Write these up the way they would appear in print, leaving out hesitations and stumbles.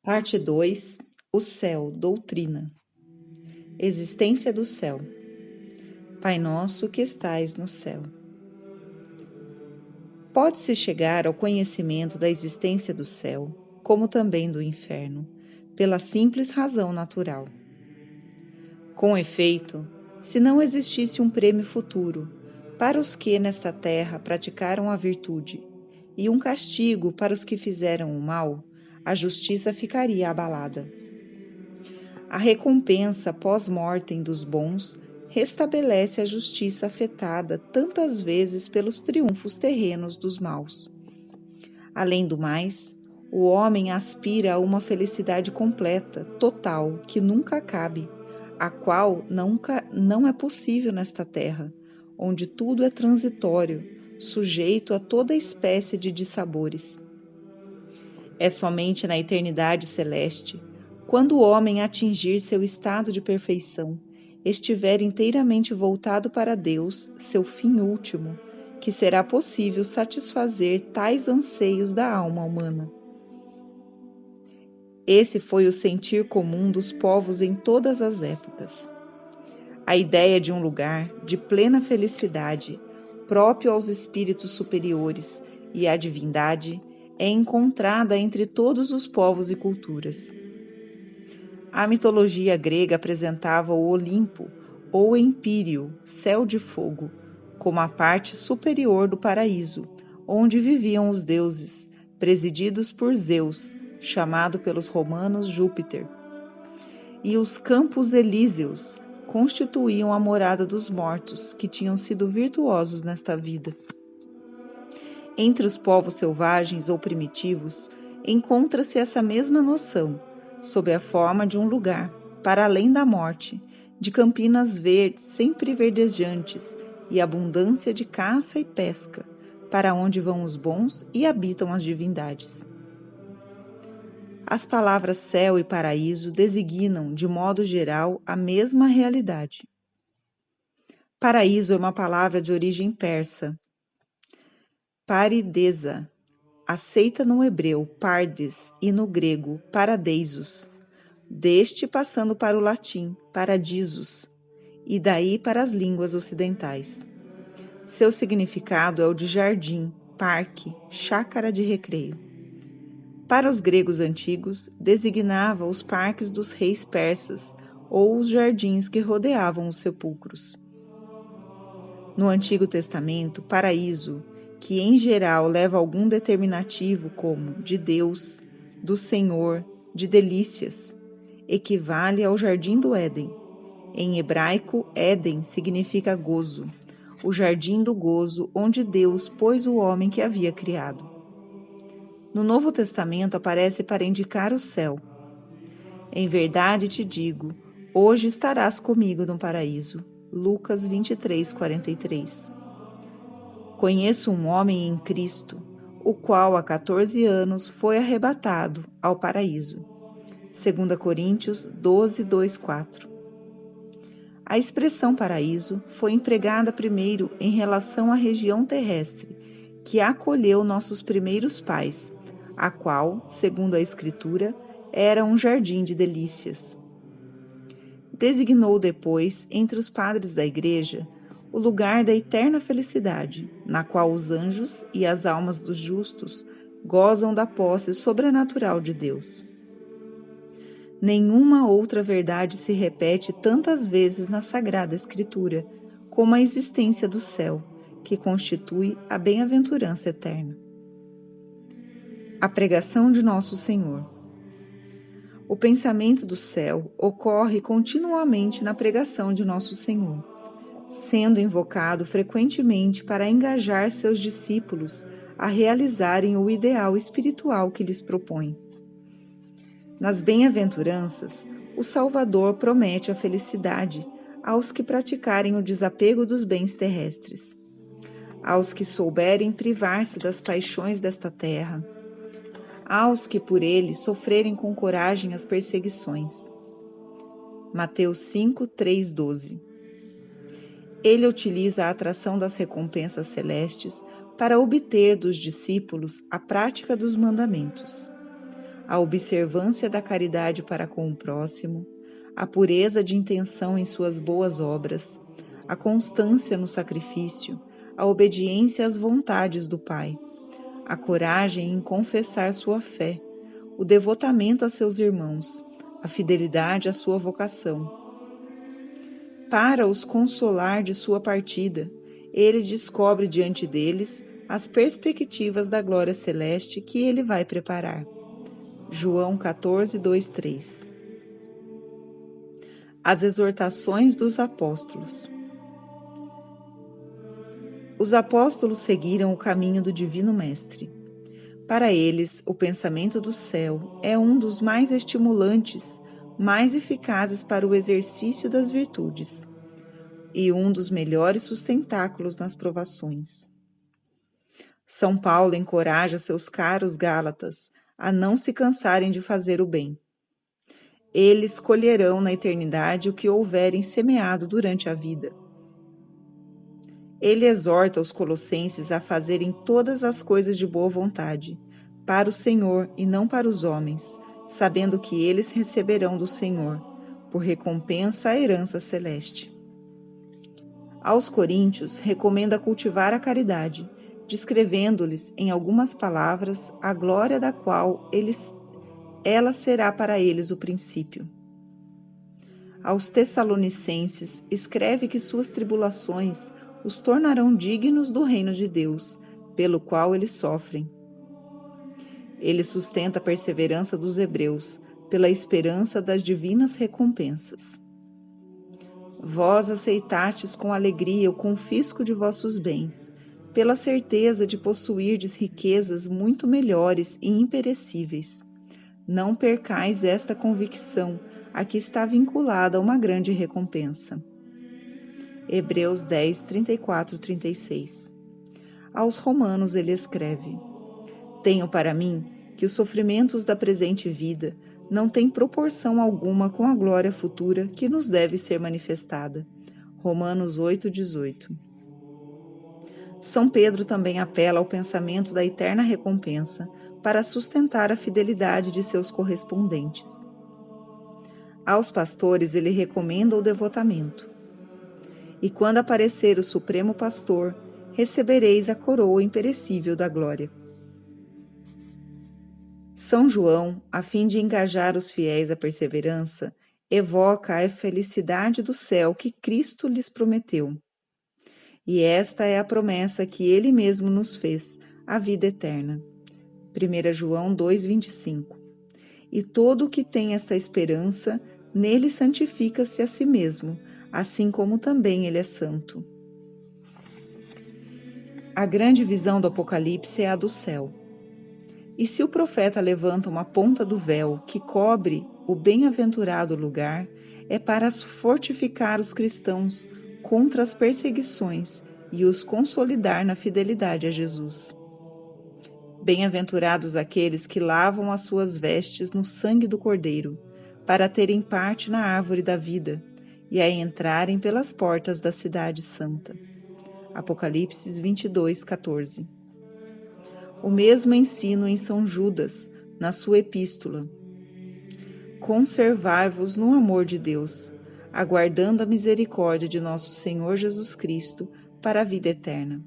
Parte 2. O céu, doutrina. Existência do céu. Pai nosso que estais no céu. Pode-se chegar ao conhecimento da existência do céu, como também do inferno, pela simples razão natural. Com efeito, se não existisse um prêmio futuro para os que nesta terra praticaram a virtude e um castigo para os que fizeram o mal, a justiça ficaria abalada. A recompensa pós-mortem dos bons restabelece a justiça afetada tantas vezes pelos triunfos terrenos dos maus. Além do mais, o homem aspira a uma felicidade completa, total, que nunca acabe, a qual não é possível nesta terra, onde tudo é transitório, sujeito a toda espécie de dissabores. É somente na eternidade celeste, quando o homem atingir seu estado de perfeição, estiver inteiramente voltado para Deus, seu fim último, que será possível satisfazer tais anseios da alma humana. Esse foi o sentir comum dos povos em todas as épocas. A ideia de um lugar de plena felicidade, próprio aos espíritos superiores e à divindade, é encontrada entre todos os povos e culturas. A mitologia grega apresentava o Olimpo, ou Empírio, céu de fogo, como a parte superior do paraíso, onde viviam os deuses, presididos por Zeus, chamado pelos romanos Júpiter. E os Campos Elíseos constituíam a morada dos mortos, que tinham sido virtuosos nesta vida. Entre os povos selvagens ou primitivos, encontra-se essa mesma noção, sob a forma de um lugar, para além da morte, de campinas verdes, sempre verdejantes, e abundância de caça e pesca, para onde vão os bons e habitam as divindades. As palavras céu e paraíso designam, de modo geral, a mesma realidade. Paraíso é uma palavra de origem persa, paridesa, aceita no hebreu pardes e no grego paradeisos, deste passando para o latim paradisos, e daí para as línguas ocidentais. Seu significado é o de jardim, parque, chácara de recreio. Para os gregos antigos, designava os parques dos reis persas ou os jardins que rodeavam os sepulcros. No Antigo Testamento, paraíso, que em geral leva algum determinativo como de Deus, do Senhor, de delícias, equivale ao jardim do Éden. Em hebraico, Éden significa gozo, o jardim do gozo onde Deus pôs o homem que havia criado. No Novo Testamento aparece para indicar o céu. Em verdade te digo, hoje estarás comigo no paraíso. Lucas 23, 43. Conheço um homem em Cristo, o qual há 14 anos foi arrebatado ao paraíso. 2 Coríntios 12, 2, 4. A expressão paraíso foi empregada primeiro em relação à região terrestre, que acolheu nossos primeiros pais, a qual, segundo a Escritura, era um jardim de delícias. Designou depois, entre os padres da Igreja, o lugar da eterna felicidade, na qual os anjos e as almas dos justos gozam da posse sobrenatural de Deus. Nenhuma outra verdade se repete tantas vezes na Sagrada Escritura, como a existência do céu, que constitui a bem-aventurança eterna. A pregação de Nosso Senhor. O pensamento do céu ocorre continuamente na pregação de Nosso Senhor, sendo invocado frequentemente para engajar seus discípulos a realizarem o ideal espiritual que lhes propõe. Nas bem-aventuranças, o Salvador promete a felicidade aos que praticarem o desapego dos bens terrestres, aos que souberem privar-se das paixões desta terra, aos que por ele sofrerem com coragem as perseguições. Mateus 5, 3, 12. Ele utiliza a atração das recompensas celestes para obter dos discípulos a prática dos mandamentos. a observância da caridade para com o próximo, a pureza de intenção em suas boas obras, a constância no sacrifício, a obediência às vontades do Pai, a coragem em confessar sua fé, o devotamento a seus irmãos, a fidelidade à sua vocação. Para os consolar de sua partida, ele descobre diante deles as perspectivas da glória celeste que ele vai preparar. João 14, 2, 3. As exortações dos apóstolos. Os apóstolos seguiram o caminho do Divino Mestre. Para eles, o pensamento do céu é um dos mais estimulantes, mais eficazes para o exercício das virtudes, e um dos melhores sustentáculos nas provações. São Paulo encoraja seus caros Gálatas a não se cansarem de fazer o bem. Eles colherão na eternidade o que houverem semeado durante a vida. Ele exorta os colossenses a fazerem todas as coisas de boa vontade, para o Senhor e não para os homens, sabendo que eles receberão do Senhor, por recompensa a herança celeste. Aos coríntios, recomenda cultivar a caridade, descrevendo-lhes em algumas palavras a glória da qual ela será para eles o princípio. Aos Tessalonicenses, escreve que suas tribulações os tornarão dignos do reino de Deus, pelo qual eles sofrem. Ele sustenta a perseverança dos hebreus, pela esperança das divinas recompensas. Vós aceitastes com alegria o confisco de vossos bens, pela certeza de possuirdes riquezas muito melhores e imperecíveis. Não percais esta convicção, a que está vinculada a uma grande recompensa. Hebreus 10, 34, 36. Aos romanos ele escreve: Tenho para mim que os sofrimentos da presente vida não têm proporção alguma com a glória futura que nos deve ser manifestada. Romanos 8, 18. São Pedro também apela ao pensamento da eterna recompensa para sustentar a fidelidade de seus correspondentes. Aos pastores ele recomenda o devotamento. E quando aparecer o Supremo Pastor, recebereis a coroa imperecível da glória. São João, a fim de engajar os fiéis à perseverança, evoca a felicidade do céu que Cristo lhes prometeu. E esta é a promessa que ele mesmo nos fez, a vida eterna. 1 João 2,25. E todo o que tem esta esperança, nele santifica-se a si mesmo, assim como também ele é santo. A grande visão do Apocalipse é a do céu. E se o profeta levanta uma ponta do véu que cobre o bem-aventurado lugar, é para fortificar os cristãos contra as perseguições e os consolidar na fidelidade a Jesus. Bem-aventurados aqueles que lavam as suas vestes no sangue do Cordeiro, para terem parte na árvore da vida e a entrarem pelas portas da cidade santa. Apocalipse 22, 14. O mesmo ensino em São Judas, na sua epístola. Conservai-vos no amor de Deus, aguardando a misericórdia de nosso Senhor Jesus Cristo para a vida eterna.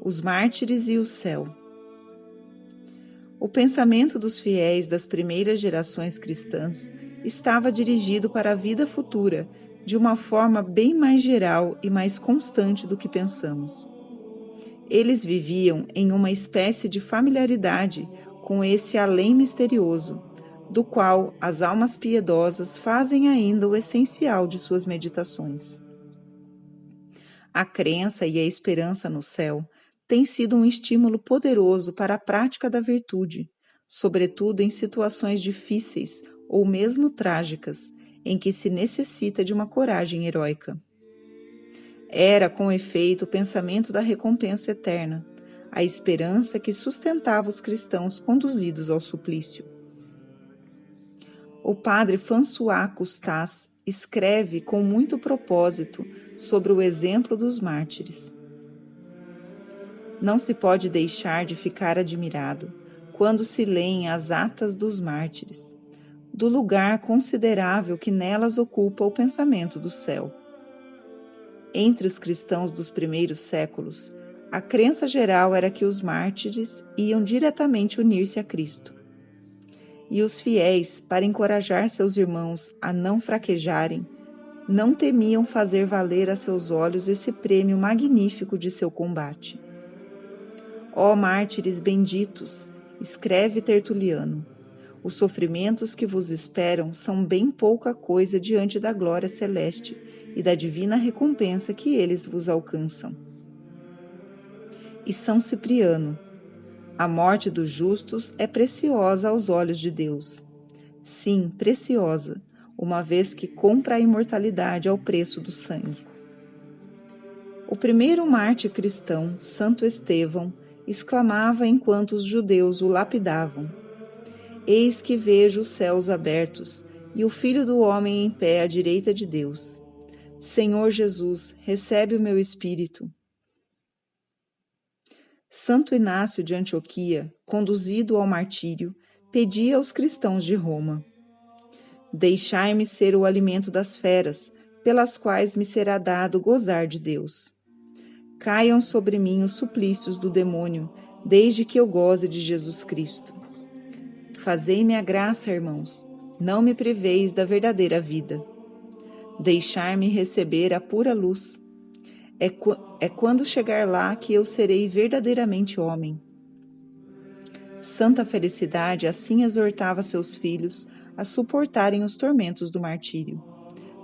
Os mártires e o céu. O pensamento dos fiéis das primeiras gerações cristãs estava dirigido para a vida futura de uma forma bem mais geral e mais constante do que pensamos. Eles viviam em uma espécie de familiaridade com esse além misterioso, do qual as almas piedosas fazem ainda o essencial de suas meditações. A crença e a esperança no céu têm sido um estímulo poderoso para a prática da virtude, sobretudo em situações difíceis ou mesmo trágicas, em que se necessita de uma coragem heróica. Era, com efeito, o pensamento da recompensa eterna, a esperança que sustentava os cristãos conduzidos ao suplício. O padre François Custas escreve com muito propósito sobre o exemplo dos mártires. Não se pode deixar de ficar admirado quando se leem as atas dos mártires, do lugar considerável que nelas ocupa o pensamento do céu. Entre os cristãos dos primeiros séculos, a crença geral era que os mártires iam diretamente unir-se a Cristo. E os fiéis, para encorajar seus irmãos a não fraquejarem, não temiam fazer valer a seus olhos esse prêmio magnífico de seu combate. Ó mártires benditos, escreve Tertuliano, os sofrimentos que vos esperam são bem pouca coisa diante da glória celeste e da divina recompensa que eles vos alcançam. E São Cipriano, a morte dos justos é preciosa aos olhos de Deus. Sim, preciosa, uma vez que compra a imortalidade ao preço do sangue. O primeiro mártir cristão, Santo Estevão, exclamava enquanto os judeus o lapidavam: Eis que vejo os céus abertos e o Filho do Homem em pé à direita de Deus. Senhor Jesus, recebe o meu espírito. Santo Inácio de Antioquia, conduzido ao martírio, pedia aos cristãos de Roma: Deixai-me ser o alimento das feras, pelas quais me será dado gozar de Deus. Caiam sobre mim os suplícios do demônio, desde que eu goze de Jesus Cristo. Fazei-me a graça, irmãos, não me priveis da verdadeira vida. Deixar-me receber a pura luz. É quando chegar lá que eu serei verdadeiramente homem. Santa Felicidade assim exortava seus filhos a suportarem os tormentos do martírio.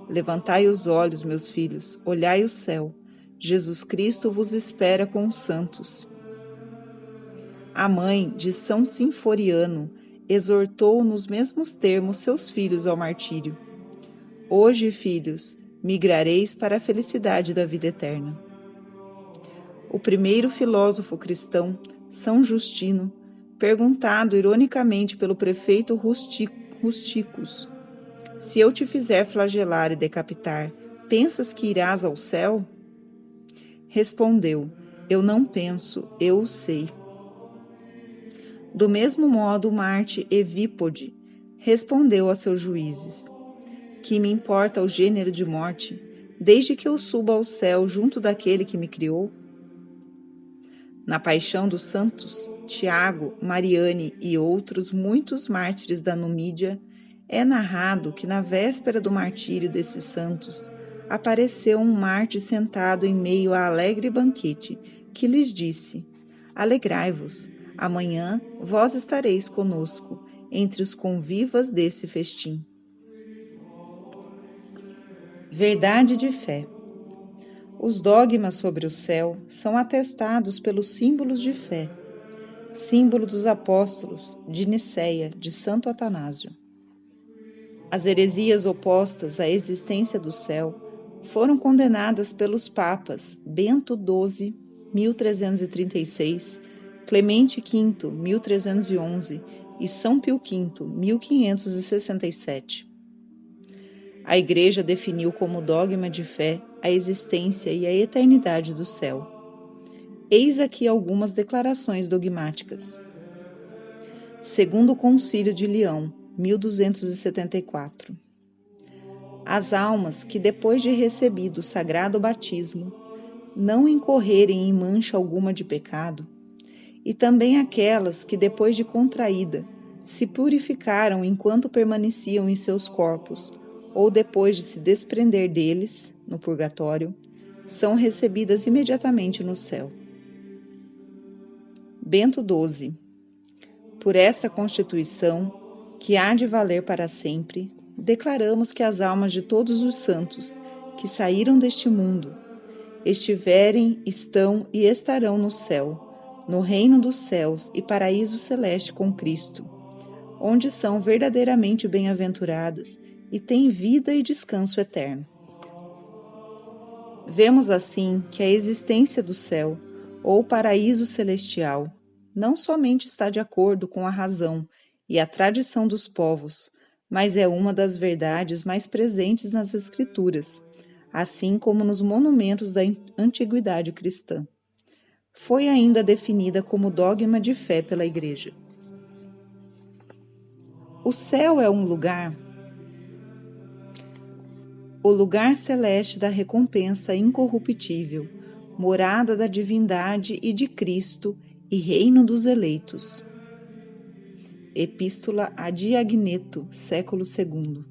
Levantai os olhos, meus filhos, olhai o céu. Jesus Cristo vos espera com os santos. A mãe de São Sinforiano exortou nos mesmos termos seus filhos ao martírio. Hoje, filhos, migrareis para a felicidade da vida eterna. O primeiro filósofo cristão, São Justino, perguntado ironicamente pelo prefeito Rusticus: Se eu te fizer flagelar e decapitar, pensas que irás ao céu? Respondeu: Eu não penso, eu o sei. Do mesmo modo, Marte Evípode respondeu a seus juízes: Que me importa o gênero de morte, desde que eu suba ao céu junto daquele que me criou? Na Paixão dos Santos, Tiago, Mariane e outros muitos mártires da Numídia, é narrado que na véspera do martírio desses santos, apareceu um mártir sentado em meio a alegre banquete, que lhes disse: Alegrai-vos, amanhã vós estareis conosco, entre os convivas desse festim. Verdade de fé. Os dogmas sobre o céu são atestados pelos símbolos de fé, símbolo dos apóstolos, de Nicéia, de Santo Atanásio. As heresias opostas à existência do céu foram condenadas pelos papas Bento XII, 1336, Clemente V, 1311 e São Pio V, 1567. A Igreja definiu como dogma de fé a existência e a eternidade do céu. Eis aqui algumas declarações dogmáticas. Segundo o Concílio de Leão, 1274. As almas que, depois de recebido o sagrado batismo, não incorrerem em mancha alguma de pecado, e também aquelas que, depois de contraída, se purificaram enquanto permaneciam em seus corpos, ou depois de se desprender deles, no purgatório, são recebidas imediatamente no céu. Bento XII. Por esta Constituição, que há de valer para sempre, declaramos que as almas de todos os santos que saíram deste mundo estiverem, estão e estarão no céu, no reino dos céus e paraíso celeste com Cristo, onde são verdadeiramente bem-aventuradas e têm vida e descanso eterno. Vemos assim que a existência do céu, ou paraíso celestial, não somente está de acordo com a razão e a tradição dos povos, mas é uma das verdades mais presentes nas Escrituras, assim como nos monumentos da antiguidade cristã. Foi ainda definida como dogma de fé pela Igreja. O céu é o lugar celeste da recompensa incorruptível, morada da divindade e de Cristo e reino dos eleitos. Epístola a Diagneto, século II.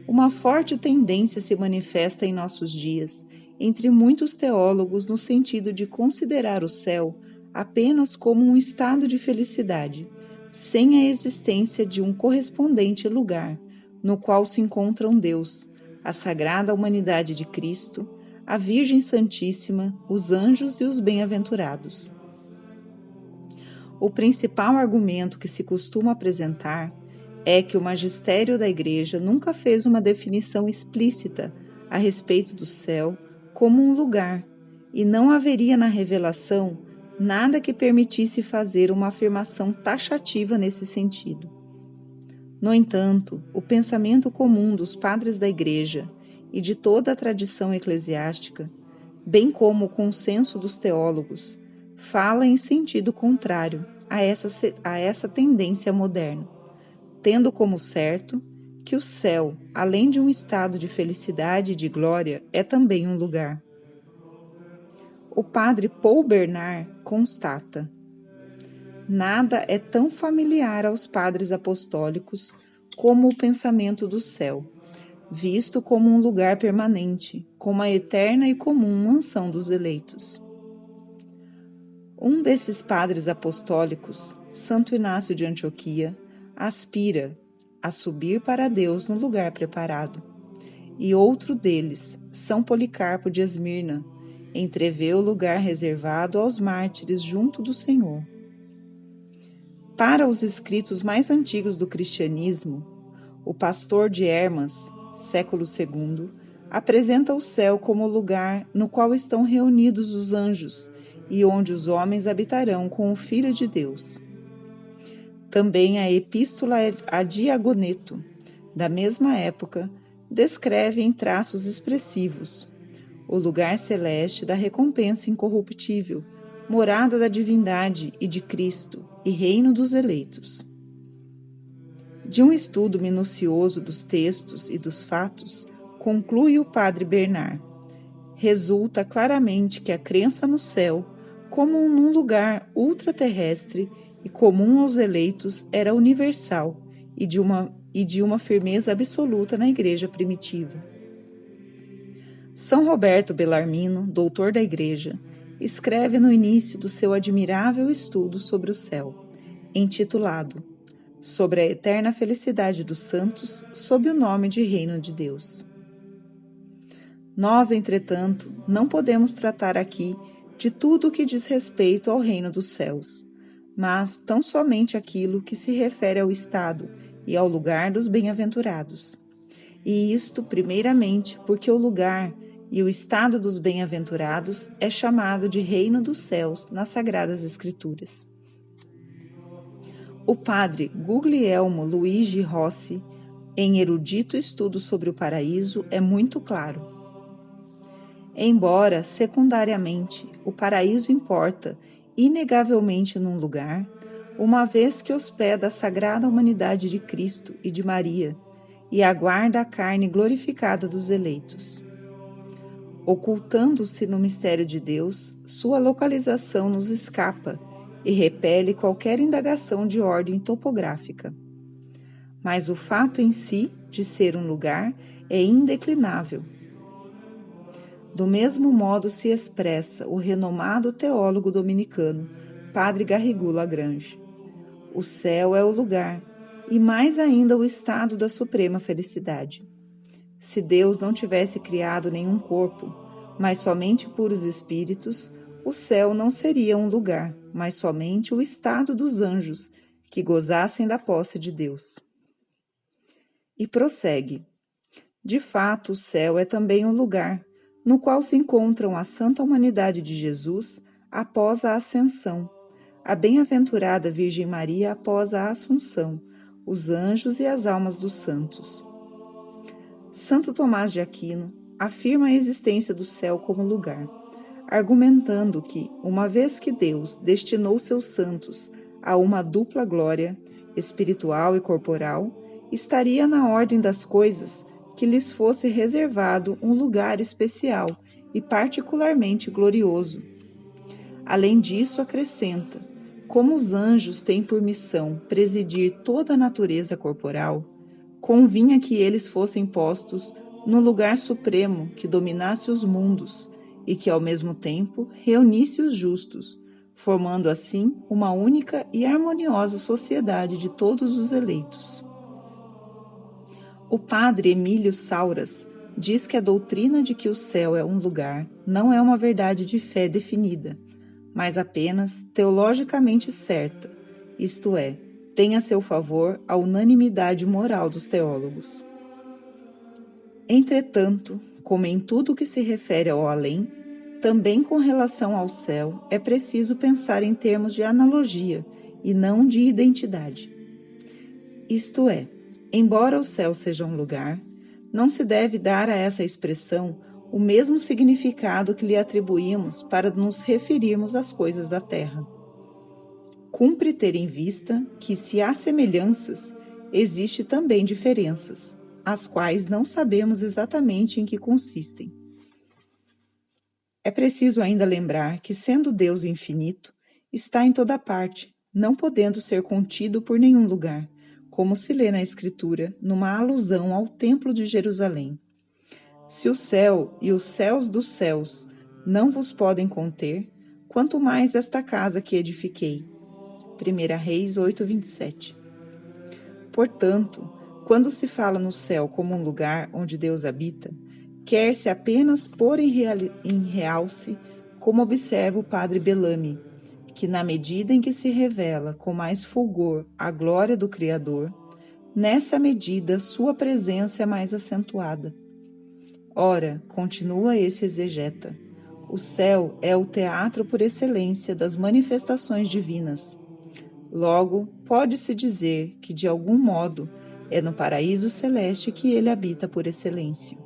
Uma forte tendência se manifesta em nossos dias, entre muitos teólogos, no sentido de considerar o céu apenas como um estado de felicidade, sem a existência de um correspondente lugar, no qual se encontram Deus, a sagrada humanidade de Cristo, a Virgem Santíssima, os anjos e os bem-aventurados. O principal argumento que se costuma apresentar é que o magistério da Igreja nunca fez uma definição explícita a respeito do céu como um lugar, e não haveria na revelação nada que permitisse fazer uma afirmação taxativa nesse sentido. No entanto, o pensamento comum dos padres da Igreja e de toda a tradição eclesiástica, bem como o consenso dos teólogos, fala em sentido contrário a essa tendência moderna, tendo como certo que o céu, além de um estado de felicidade e de glória, é também um lugar. O padre Paul Bernard constata: nada é tão familiar aos padres apostólicos como o pensamento do céu, visto como um lugar permanente, como a eterna e comum mansão dos eleitos. Um desses padres apostólicos, Santo Inácio de Antioquia, aspira a subir para Deus no lugar preparado, e outro deles, São Policarpo de Esmirna, entrevê o lugar reservado aos mártires junto do Senhor. Para os escritos mais antigos do cristianismo, o pastor de Hermas, século II, apresenta o céu como o lugar no qual estão reunidos os anjos e onde os homens habitarão com o Filho de Deus. Também a Epístola a Diagneto, da mesma época, descreve em traços expressivos o lugar celeste da recompensa incorruptível, morada da divindade e de Cristo e reino dos eleitos. De um estudo minucioso dos textos e dos fatos, conclui o padre Bernard, resulta claramente que a crença no céu, como num lugar ultraterrestre e comum aos eleitos, era universal e de uma firmeza absoluta na Igreja primitiva. São Roberto Bellarmino, doutor da Igreja, escreve no início do seu admirável estudo sobre o céu, intitulado Sobre a Eterna Felicidade dos Santos, sob o nome de Reino de Deus. Nós, entretanto, não podemos tratar aqui de tudo o que diz respeito ao reino dos céus, mas tão somente aquilo que se refere ao estado e ao lugar dos bem-aventurados. E isto, primeiramente, porque o lugar e o estado dos bem-aventurados é chamado de reino dos céus nas Sagradas Escrituras. O padre Guglielmo Luigi Rossi, em erudito estudo sobre o paraíso, é muito claro. Embora, secundariamente, o paraíso importa inegavelmente num lugar, uma vez que hospeda a sagrada humanidade de Cristo e de Maria, e aguarda a carne glorificada dos eleitos. Ocultando-se no mistério de Deus, sua localização nos escapa e repele qualquer indagação de ordem topográfica. Mas o fato em si, de ser um lugar, é indeclinável. Do mesmo modo se expressa o renomado teólogo dominicano, Padre Garrigou Lagrange. O céu é o lugar, e mais ainda o estado da suprema felicidade. Se Deus não tivesse criado nenhum corpo, mas somente puros espíritos, o céu não seria um lugar, mas somente o estado dos anjos, que gozassem da posse de Deus. E prossegue. De fato, o céu é também um lugar, no qual se encontram a santa humanidade de Jesus após a ascensão, a bem-aventurada Virgem Maria após a Assunção, os anjos e as almas dos santos. Santo Tomás de Aquino afirma a existência do céu como lugar, argumentando que, uma vez que Deus destinou seus santos a uma dupla glória, espiritual e corporal, estaria na ordem das coisas que lhes fosse reservado um lugar especial e particularmente glorioso. Além disso, acrescenta: como os anjos têm por missão presidir toda a natureza corporal, convinha que eles fossem postos no lugar supremo que dominasse os mundos e que, ao mesmo tempo, reunisse os justos, formando assim uma única e harmoniosa sociedade de todos os eleitos. O padre Emílio Sauras diz que a doutrina de que o céu é um lugar não é uma verdade de fé definida, mas apenas teologicamente certa, isto é, tem a seu favor a unanimidade moral dos teólogos. Entretanto, como em tudo que se refere ao além, também com relação ao céu é preciso pensar em termos de analogia e não de identidade. Isto é, embora o céu seja um lugar, não se deve dar a essa expressão o mesmo significado que lhe atribuímos para nos referirmos às coisas da terra. Cumpre ter em vista que, se há semelhanças, existe também diferenças, as quais não sabemos exatamente em que consistem. É preciso ainda lembrar que, sendo Deus infinito, está em toda parte, não podendo ser contido por nenhum lugar, como se lê na Escritura, numa alusão ao Templo de Jerusalém. Se o céu e os céus dos céus não vos podem conter, quanto mais esta casa que edifiquei. 1 Reis 8:27. Portanto, quando se fala no céu como um lugar onde Deus habita, quer-se apenas pôr em realce, como observa o padre Bellamy, que na medida em que se revela com mais fulgor a glória do Criador, nessa medida sua presença é mais acentuada. Ora, continua esse exegeta, o céu é o teatro por excelência das manifestações divinas. Logo, pode-se dizer que, de algum modo, é no paraíso celeste que ele habita por excelência.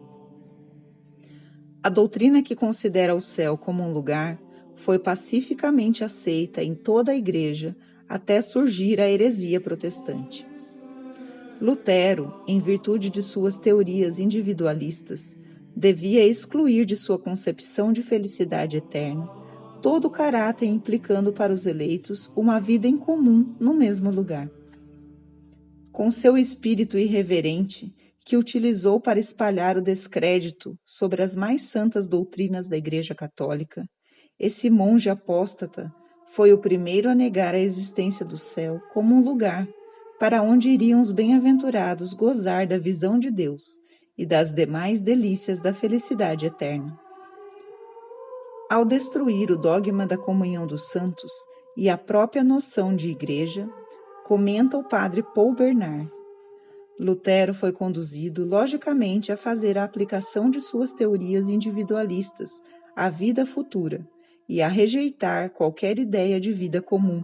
A doutrina que considera o céu como um lugar foi pacificamente aceita em toda a Igreja até surgir a heresia protestante. Lutero, em virtude de suas teorias individualistas, devia excluir de sua concepção de felicidade eterna todo o caráter implicando para os eleitos uma vida em comum no mesmo lugar. Com seu espírito irreverente, que utilizou para espalhar o descrédito sobre as mais santas doutrinas da Igreja Católica, esse monge apóstata foi o primeiro a negar a existência do céu como um lugar para onde iriam os bem-aventurados gozar da visão de Deus e das demais delícias da felicidade eterna. Ao destruir o dogma da comunhão dos santos e a própria noção de igreja, comenta o padre Paul Bernard, Lutero foi conduzido logicamente a fazer a aplicação de suas teorias individualistas à vida futura e a rejeitar qualquer ideia de vida comum,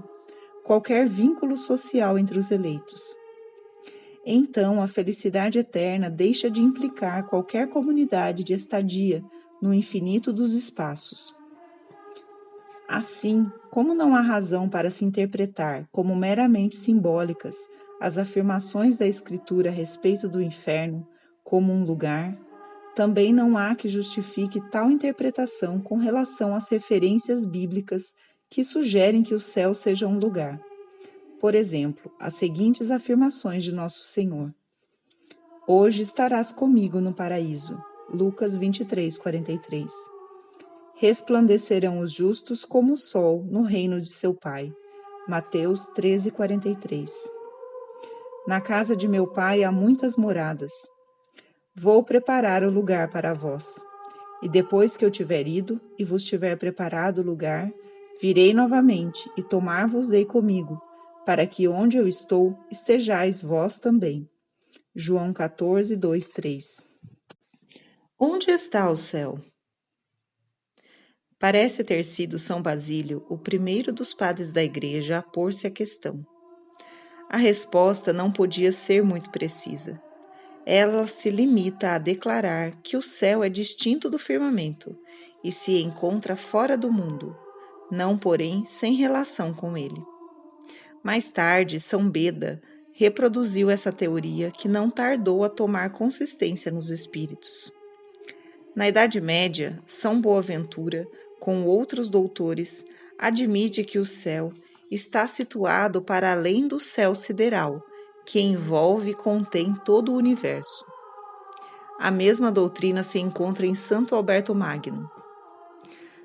qualquer vínculo social entre os eleitos. Então, a felicidade eterna deixa de implicar qualquer comunidade de estadia no infinito dos espaços. Assim, como não há razão para se interpretar como meramente simbólicas as afirmações da Escritura a respeito do inferno como um lugar, também não há que justifique tal interpretação com relação às referências bíblicas que sugerem que o céu seja um lugar. Por exemplo, as seguintes afirmações de Nosso Senhor: Hoje estarás comigo no paraíso. Lucas 23:43. Resplandecerão os justos como o sol no reino de seu Pai. Mateus 13:43. Na casa de meu Pai há muitas moradas. Vou preparar o lugar para vós. E depois que eu tiver ido e vos tiver preparado o lugar, virei novamente e tomar-vos-ei comigo, para que onde eu estou estejais vós também. João 14:2-3. Onde está o céu? Parece ter sido São Basílio o primeiro dos padres da Igreja a pôr-se a questão. A resposta não podia ser muito precisa. Ela se limita a declarar que o céu é distinto do firmamento e se encontra fora do mundo, não, porém, sem relação com ele. Mais tarde, São Beda reproduziu essa teoria que não tardou a tomar consistência nos espíritos. Na Idade Média, São Boaventura, com outros doutores, admite que o céu está situado para além do céu sideral, que envolve e contém todo o universo. A mesma doutrina se encontra em Santo Alberto Magno.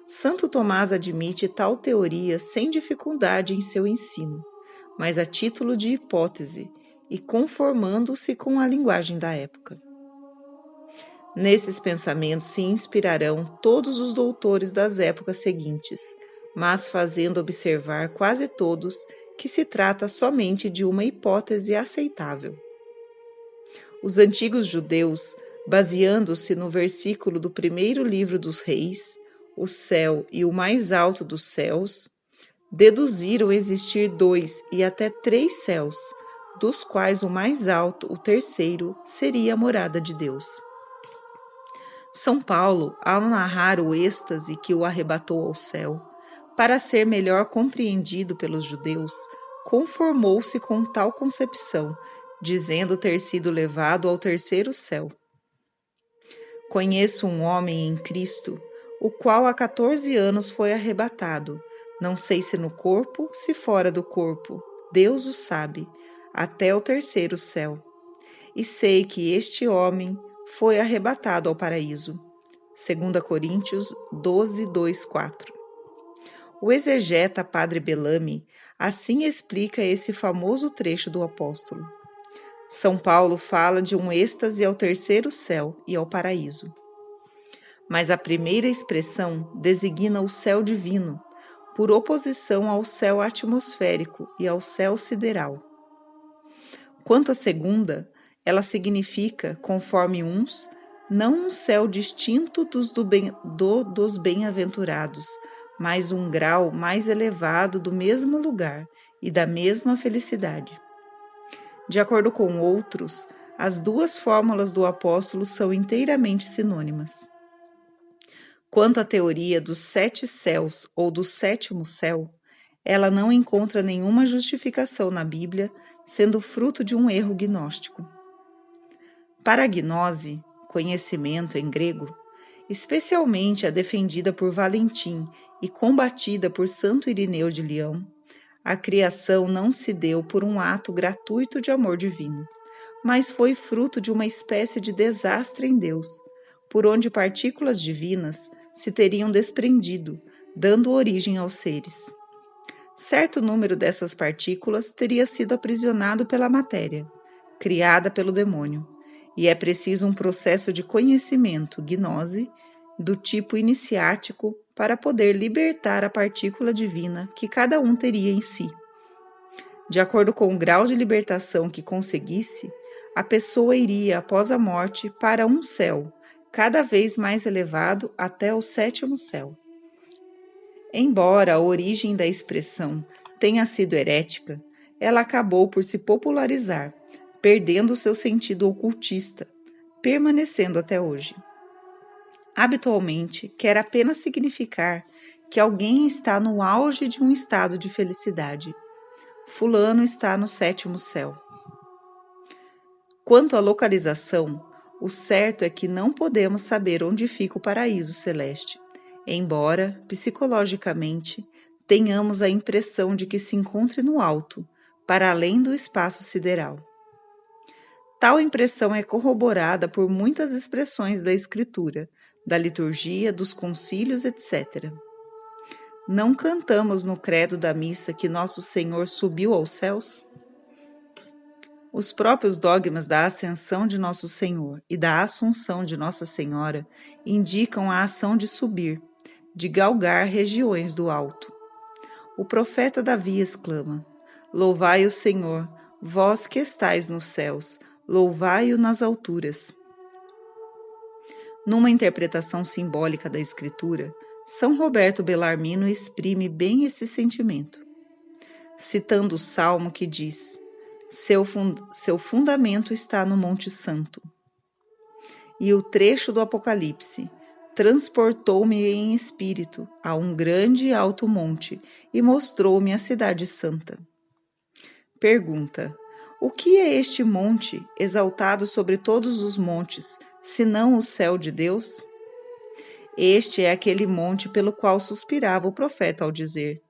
Santo Tomás admite tal teoria sem dificuldade em seu ensino, mas a título de hipótese e conformando-se com a linguagem da época. Nesses pensamentos se inspirarão todos os doutores das épocas seguintes, mas fazendo observar quase todos que se trata somente de uma hipótese aceitável. Os antigos judeus, baseando-se no versículo do primeiro livro dos Reis, o céu e o mais alto dos céus, deduziram existir 2 e até 3 céus, dos quais o mais alto, o terceiro, seria a morada de Deus. São Paulo, ao narrar o êxtase que o arrebatou ao céu, para ser melhor compreendido pelos judeus, conformou-se com tal concepção, dizendo ter sido levado ao terceiro céu. Conheço um homem em Cristo, o qual há 14 anos foi arrebatado, não sei se no corpo, se fora do corpo, Deus o sabe, até o terceiro céu. E sei que este homem foi arrebatado ao paraíso. 2 Coríntios 12, 2, 4. O exegeta Padre Bellamy assim explica esse famoso trecho do apóstolo. São Paulo fala de um êxtase ao terceiro céu e ao paraíso. Mas a primeira expressão designa o céu divino, por oposição ao céu atmosférico e ao céu sideral. Quanto à segunda, ela significa, conforme uns, não um céu distinto dos bem-aventurados, mas um grau mais elevado do mesmo lugar e da mesma felicidade. De acordo com outros, as duas fórmulas do apóstolo são inteiramente sinônimas. Quanto à teoria dos 7 céus ou do 7º céu, ela não encontra nenhuma justificação na Bíblia, sendo fruto de um erro gnóstico. Para a gnose, conhecimento em grego, especialmente a defendida por Valentim e combatida por Santo Irineu de Leão, a criação não se deu por um ato gratuito de amor divino, mas foi fruto de uma espécie de desastre em Deus, por onde partículas divinas se teriam desprendido, dando origem aos seres. Certo número dessas partículas teria sido aprisionado pela matéria, criada pelo demônio, e é preciso um processo de conhecimento, gnose, do tipo iniciático para poder libertar a partícula divina que cada um teria em si. De acordo com o grau de libertação que conseguisse, a pessoa iria, após a morte, para um céu, cada vez mais elevado até o 7º céu. Embora a origem da expressão tenha sido herética, ela acabou por se popularizar, perdendo seu sentido ocultista, permanecendo até hoje. Habitualmente, quer apenas significar que alguém está no auge de um estado de felicidade. Fulano está no 7º céu. Quanto à localização, o certo é que não podemos saber onde fica o paraíso celeste, embora, psicologicamente, tenhamos a impressão de que se encontre no alto, para além do espaço sideral. Tal impressão é corroborada por muitas expressões da Escritura, da liturgia, dos concílios, etc. Não cantamos no credo da missa que Nosso Senhor subiu aos céus? Os próprios dogmas da ascensão de Nosso Senhor e da assunção de Nossa Senhora indicam a ação de subir, de galgar regiões do alto. O profeta Davi exclama: Louvai o Senhor, vós que estais nos céus, louvai-o nas alturas. Numa interpretação simbólica da Escritura, São Roberto Bellarmino exprime bem esse sentimento, citando o Salmo que diz: seu fundamento está no Monte Santo. E o trecho do Apocalipse: transportou-me em espírito a um grande e alto monte e mostrou-me a cidade santa. pergunta: o que é este monte, exaltado sobre todos os montes, senão o céu de Deus? Este é aquele monte pelo qual suspirava o profeta ao dizer: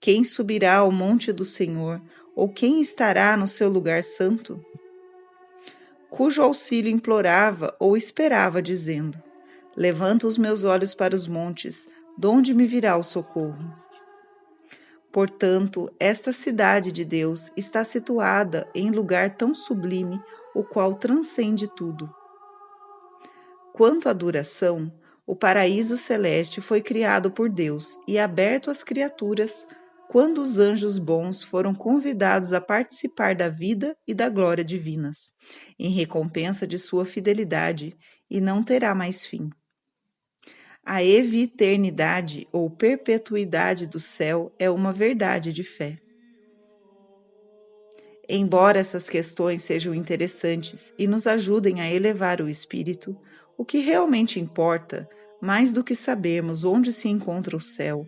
quem subirá ao monte do Senhor, ou quem estará no seu lugar santo? Cujo auxílio implorava ou esperava, dizendo: levanto os meus olhos para os montes, donde me virá o socorro? Portanto, esta cidade de Deus está situada em lugar tão sublime, o qual transcende tudo. Quanto à duração, o paraíso celeste foi criado por Deus e aberto às criaturas quando os anjos bons foram convidados a participar da vida e da glória divinas, em recompensa de sua fidelidade, e não terá mais fim. A eviternidade ou perpetuidade do céu é uma verdade de fé. Embora essas questões sejam interessantes e nos ajudem a elevar o espírito, o que realmente importa, mais do que sabermos onde se encontra o céu,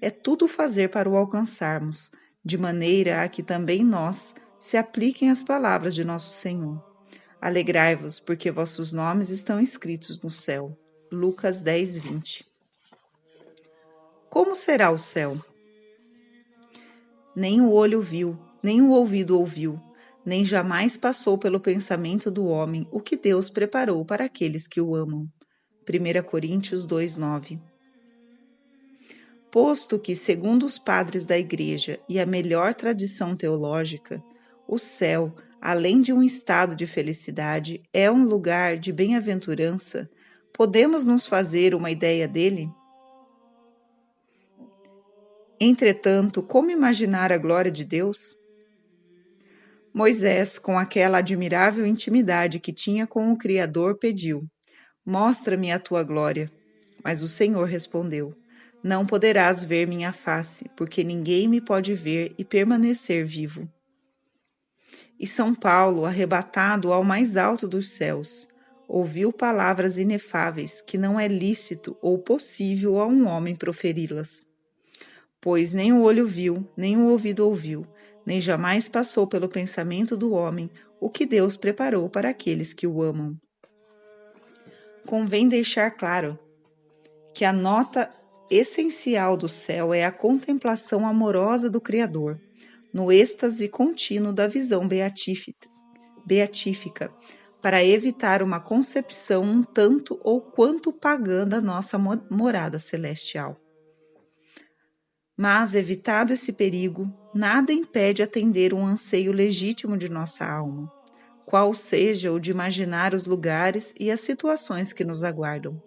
é tudo fazer para o alcançarmos, de maneira a que também nós se apliquem as palavras de nosso Senhor. Alegrai-vos, porque vossos nomes estão escritos no céu. Lucas 10, 20. Como será o céu? Nem o olho viu, nem o ouvido ouviu, nem jamais passou pelo pensamento do homem o que Deus preparou para aqueles que o amam. 1 Coríntios 2, 9. Posto que, segundo os padres da Igreja e a melhor tradição teológica, o céu, além de um estado de felicidade, é um lugar de bem-aventurança, podemos nos fazer uma ideia dele? Entretanto, como imaginar a glória de Deus? Moisés, com aquela admirável intimidade que tinha com o Criador, pediu: mostra-me a tua glória. Mas o Senhor respondeu: não poderás ver minha face, porque ninguém me pode ver e permanecer vivo. E São Paulo, arrebatado ao mais alto dos céus, ouviu palavras inefáveis que não é lícito ou possível a um homem proferi-las. Pois nem o olho viu, nem o ouvido ouviu, nem jamais passou pelo pensamento do homem o que Deus preparou para aqueles que o amam. Convém deixar claro que a nota essencial do céu é a contemplação amorosa do Criador, no êxtase contínuo da visão beatífica, para evitar uma concepção um tanto ou quanto pagã da nossa morada celestial. Mas, evitado esse perigo, nada impede atender um anseio legítimo de nossa alma, qual seja o de imaginar os lugares e as situações que nos aguardam.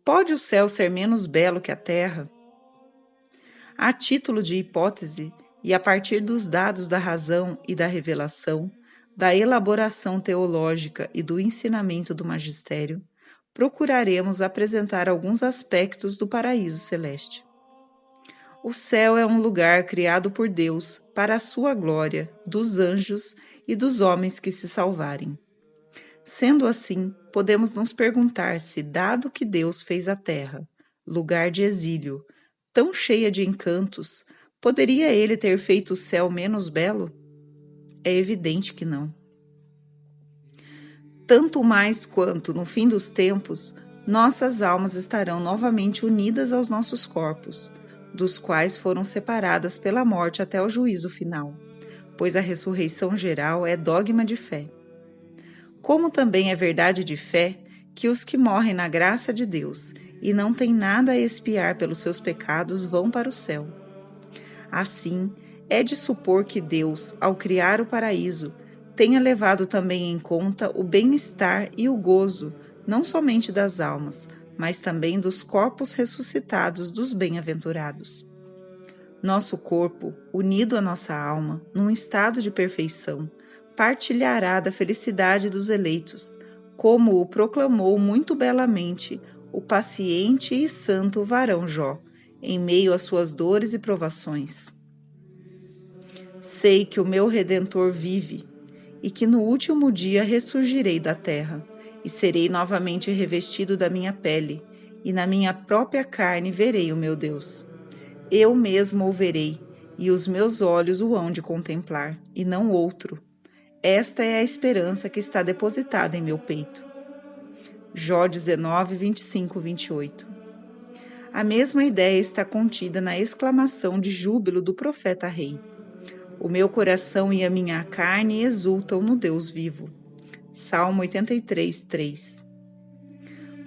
Pode o céu ser menos belo que a terra? A título de hipótese, e a partir dos dados da razão e da revelação, da elaboração teológica e do ensinamento do magistério, procuraremos apresentar alguns aspectos do paraíso celeste. O céu é um lugar criado por Deus para a sua glória, dos anjos e dos homens que se salvarem. Sendo assim, podemos nos perguntar se, dado que Deus fez a terra, lugar de exílio, tão cheia de encantos, poderia ele ter feito o céu menos belo? É evidente que não. Tanto mais quanto, no fim dos tempos, nossas almas estarão novamente unidas aos nossos corpos, dos quais foram separadas pela morte até o juízo final, pois a ressurreição geral é dogma de fé. Como também é verdade de fé que os que morrem na graça de Deus e não têm nada a expiar pelos seus pecados vão para o céu. Assim, é de supor que Deus, ao criar o paraíso, tenha levado também em conta o bem-estar e o gozo, não somente das almas, mas também dos corpos ressuscitados dos bem-aventurados. Nosso corpo, unido à nossa alma, num estado de perfeição, partilhará da felicidade dos eleitos, como o proclamou muito belamente o paciente e santo varão Jó, em meio às suas dores e provações. Sei que o meu Redentor vive, e que no último dia ressurgirei da terra, e serei novamente revestido da minha pele, e na minha própria carne verei o meu Deus. Eu mesmo o verei, e os meus olhos o hão de contemplar, e não outro. Esta é a esperança que está depositada em meu peito. Jó 19, 25, 28. A mesma ideia está contida na exclamação de júbilo do profeta rei. O meu coração e a minha carne exultam no Deus vivo. Salmo 83, 3.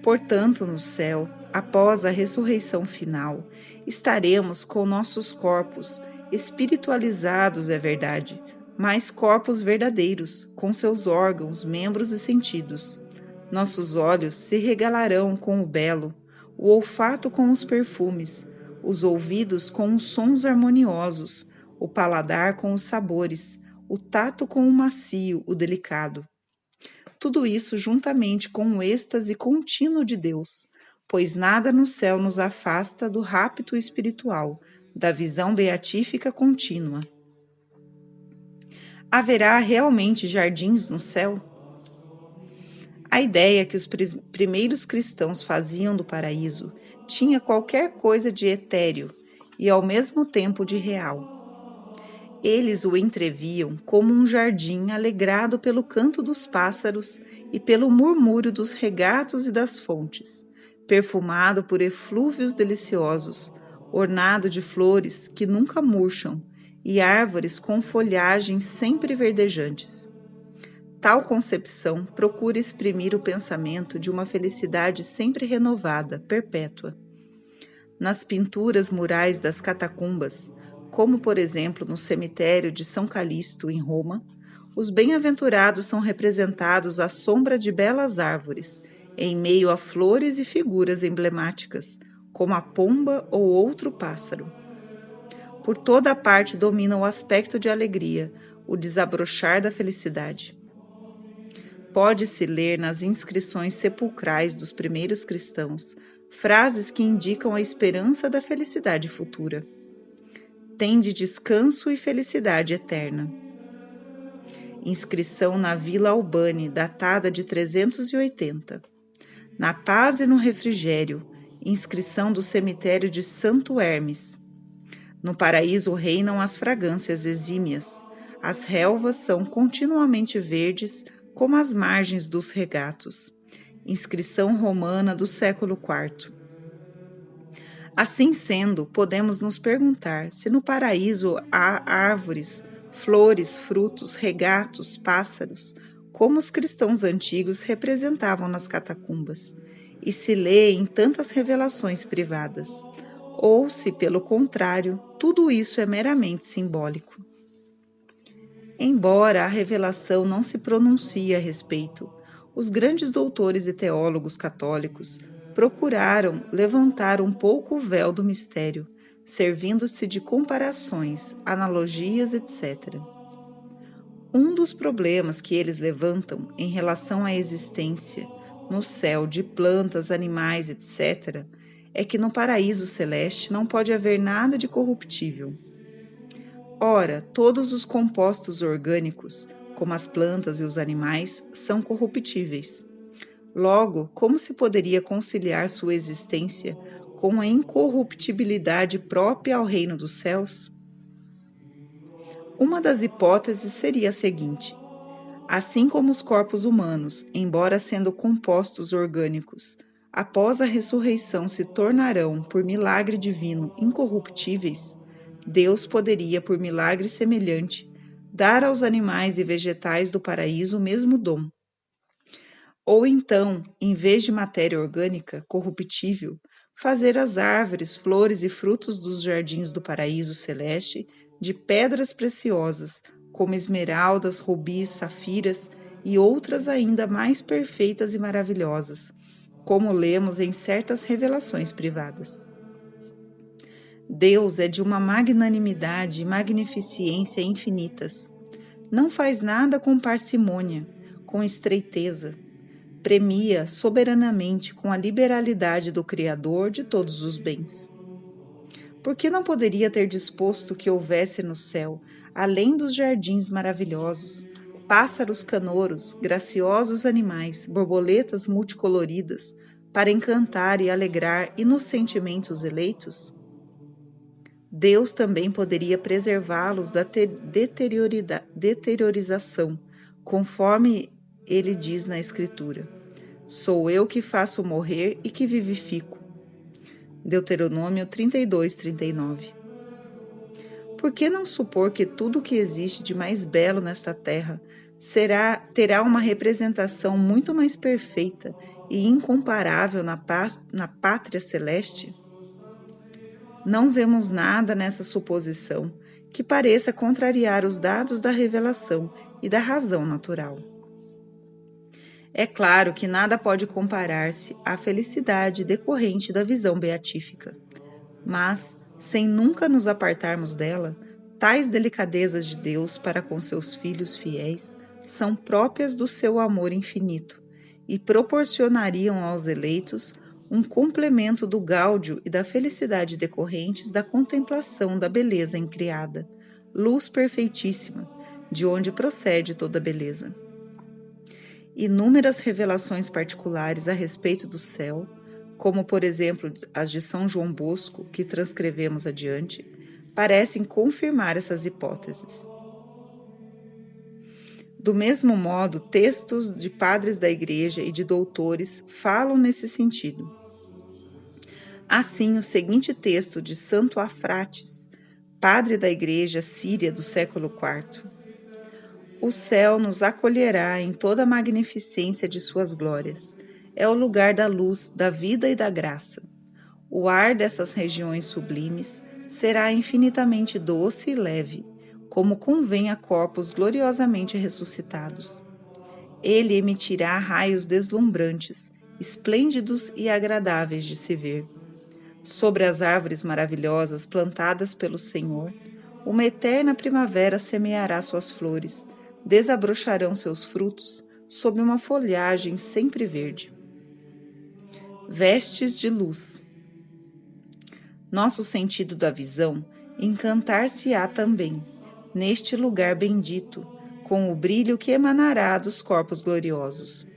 Portanto, no céu, após a ressurreição final, estaremos com nossos corpos espiritualizados, é verdade, mas corpos verdadeiros, com seus órgãos, membros e sentidos. Nossos olhos se regalarão com o belo, o olfato com os perfumes, os ouvidos com os sons harmoniosos, o paladar com os sabores, o tato com o macio, o delicado. Tudo isso juntamente com o êxtase contínuo de Deus, pois nada no céu nos afasta do rapto espiritual, da visão beatífica contínua. Haverá realmente jardins no céu? A ideia que os primeiros cristãos faziam do paraíso tinha qualquer coisa de etéreo e ao mesmo tempo de real. Eles o entreviam como um jardim alegrado pelo canto dos pássaros e pelo murmúrio dos regatos e das fontes, perfumado por eflúvios deliciosos, ornado de flores que nunca murcham e árvores com folhagens sempre verdejantes. Tal concepção procura exprimir o pensamento de uma felicidade sempre renovada, perpétua. Nas pinturas murais das catacumbas, como por exemplo no cemitério de São Calixto, em Roma, os bem-aventurados são representados à sombra de belas árvores, em meio a flores e figuras emblemáticas, como a pomba ou outro pássaro. Por toda a parte domina o aspecto de alegria, o desabrochar da felicidade. Pode-se ler nas inscrições sepulcrais dos primeiros cristãos frases que indicam a esperança da felicidade futura. Tende descanso e felicidade eterna. Inscrição na Vila Albani, datada de 380. Na paz e no refrigério, inscrição do cemitério de Santo Hermes. No paraíso reinam as fragrâncias exímias. As relvas são continuamente verdes, como as margens dos regatos. Inscrição romana do século IV. Assim sendo, podemos nos perguntar se no paraíso há árvores, flores, frutos, regatos, pássaros, como os cristãos antigos representavam nas catacumbas, e se lê em tantas revelações privadas, ou se, pelo contrário, tudo isso é meramente simbólico. Embora a revelação não se pronuncie a respeito, os grandes doutores e teólogos católicos procuraram levantar um pouco o véu do mistério, servindo-se de comparações, analogias, etc. Um dos problemas que eles levantam em relação à existência no céu de plantas, animais, etc., é que no paraíso celeste não pode haver nada de corruptível. Ora, todos os compostos orgânicos, como as plantas e os animais, são corruptíveis. Logo, como se poderia conciliar sua existência com a incorruptibilidade própria ao reino dos céus? Uma das hipóteses seria a seguinte: assim como os corpos humanos, embora sendo compostos orgânicos, após a ressurreição se tornarão, por milagre divino, incorruptíveis, Deus poderia, por milagre semelhante, dar aos animais e vegetais do paraíso o mesmo dom. Ou então, em vez de matéria orgânica, corruptível, fazer as árvores, flores e frutos dos jardins do paraíso celeste de pedras preciosas, como esmeraldas, rubis, safiras e outras ainda mais perfeitas e maravilhosas, como lemos em certas revelações privadas. Deus é de uma magnanimidade e magnificência infinitas. Não faz nada com parcimônia, com estreiteza. Premia soberanamente com a liberalidade do Criador de todos os bens. Por que não poderia ter disposto que houvesse no céu, além dos jardins maravilhosos, pássaros canouros, graciosos animais, borboletas multicoloridas, para encantar e alegrar inocentemente os eleitos? Deus também poderia preservá-los da deteriorização, conforme ele diz na Escritura: sou eu que faço morrer e que vivifico. Deuteronômio 32, 39. Por que não supor que tudo o que existe de mais belo nesta terra terá uma representação muito mais perfeita e incomparável na pátria celeste? Não vemos nada nessa suposição que pareça contrariar os dados da revelação e da razão natural. É claro que nada pode comparar-se à felicidade decorrente da visão beatífica, mas, sem nunca nos apartarmos dela, tais delicadezas de Deus para com seus filhos fiéis são próprias do seu amor infinito e proporcionariam aos eleitos um complemento do gáudio e da felicidade decorrentes da contemplação da beleza incriada, luz perfeitíssima, de onde procede toda beleza. Inúmeras revelações particulares a respeito do céu, como por exemplo as de São João Bosco, que transcrevemos adiante, parecem confirmar essas hipóteses. Do mesmo modo, textos de padres da Igreja e de doutores falam nesse sentido. Assim, o seguinte texto de Santo Afrates, padre da Igreja síria do século IV: o céu nos acolherá em toda a magnificência de suas glórias. É o lugar da luz, da vida e da graça. O ar dessas regiões sublimes será infinitamente doce e leve, como convém a corpos gloriosamente ressuscitados. Ele emitirá raios deslumbrantes, esplêndidos e agradáveis de se ver. Sobre as árvores maravilhosas plantadas pelo Senhor, uma eterna primavera semeará suas flores, desabrocharão seus frutos sob uma folhagem sempre verde. Vestes de luz. Nosso sentido da visão encantar-se-á também, neste lugar bendito, com o brilho que emanará dos corpos gloriosos.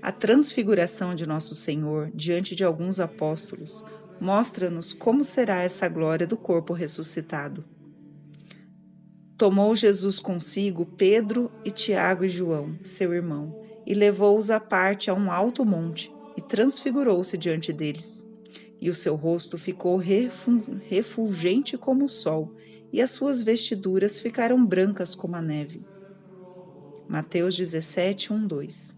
A transfiguração de Nosso Senhor diante de alguns apóstolos mostra-nos como será essa glória do corpo ressuscitado. Tomou Jesus consigo Pedro e Tiago e João, seu irmão, e levou-os à parte a um alto monte, e transfigurou-se diante deles. E o seu rosto ficou refulgente como o sol, e as suas vestiduras ficaram brancas como a neve. Mateus 17, 1, 2.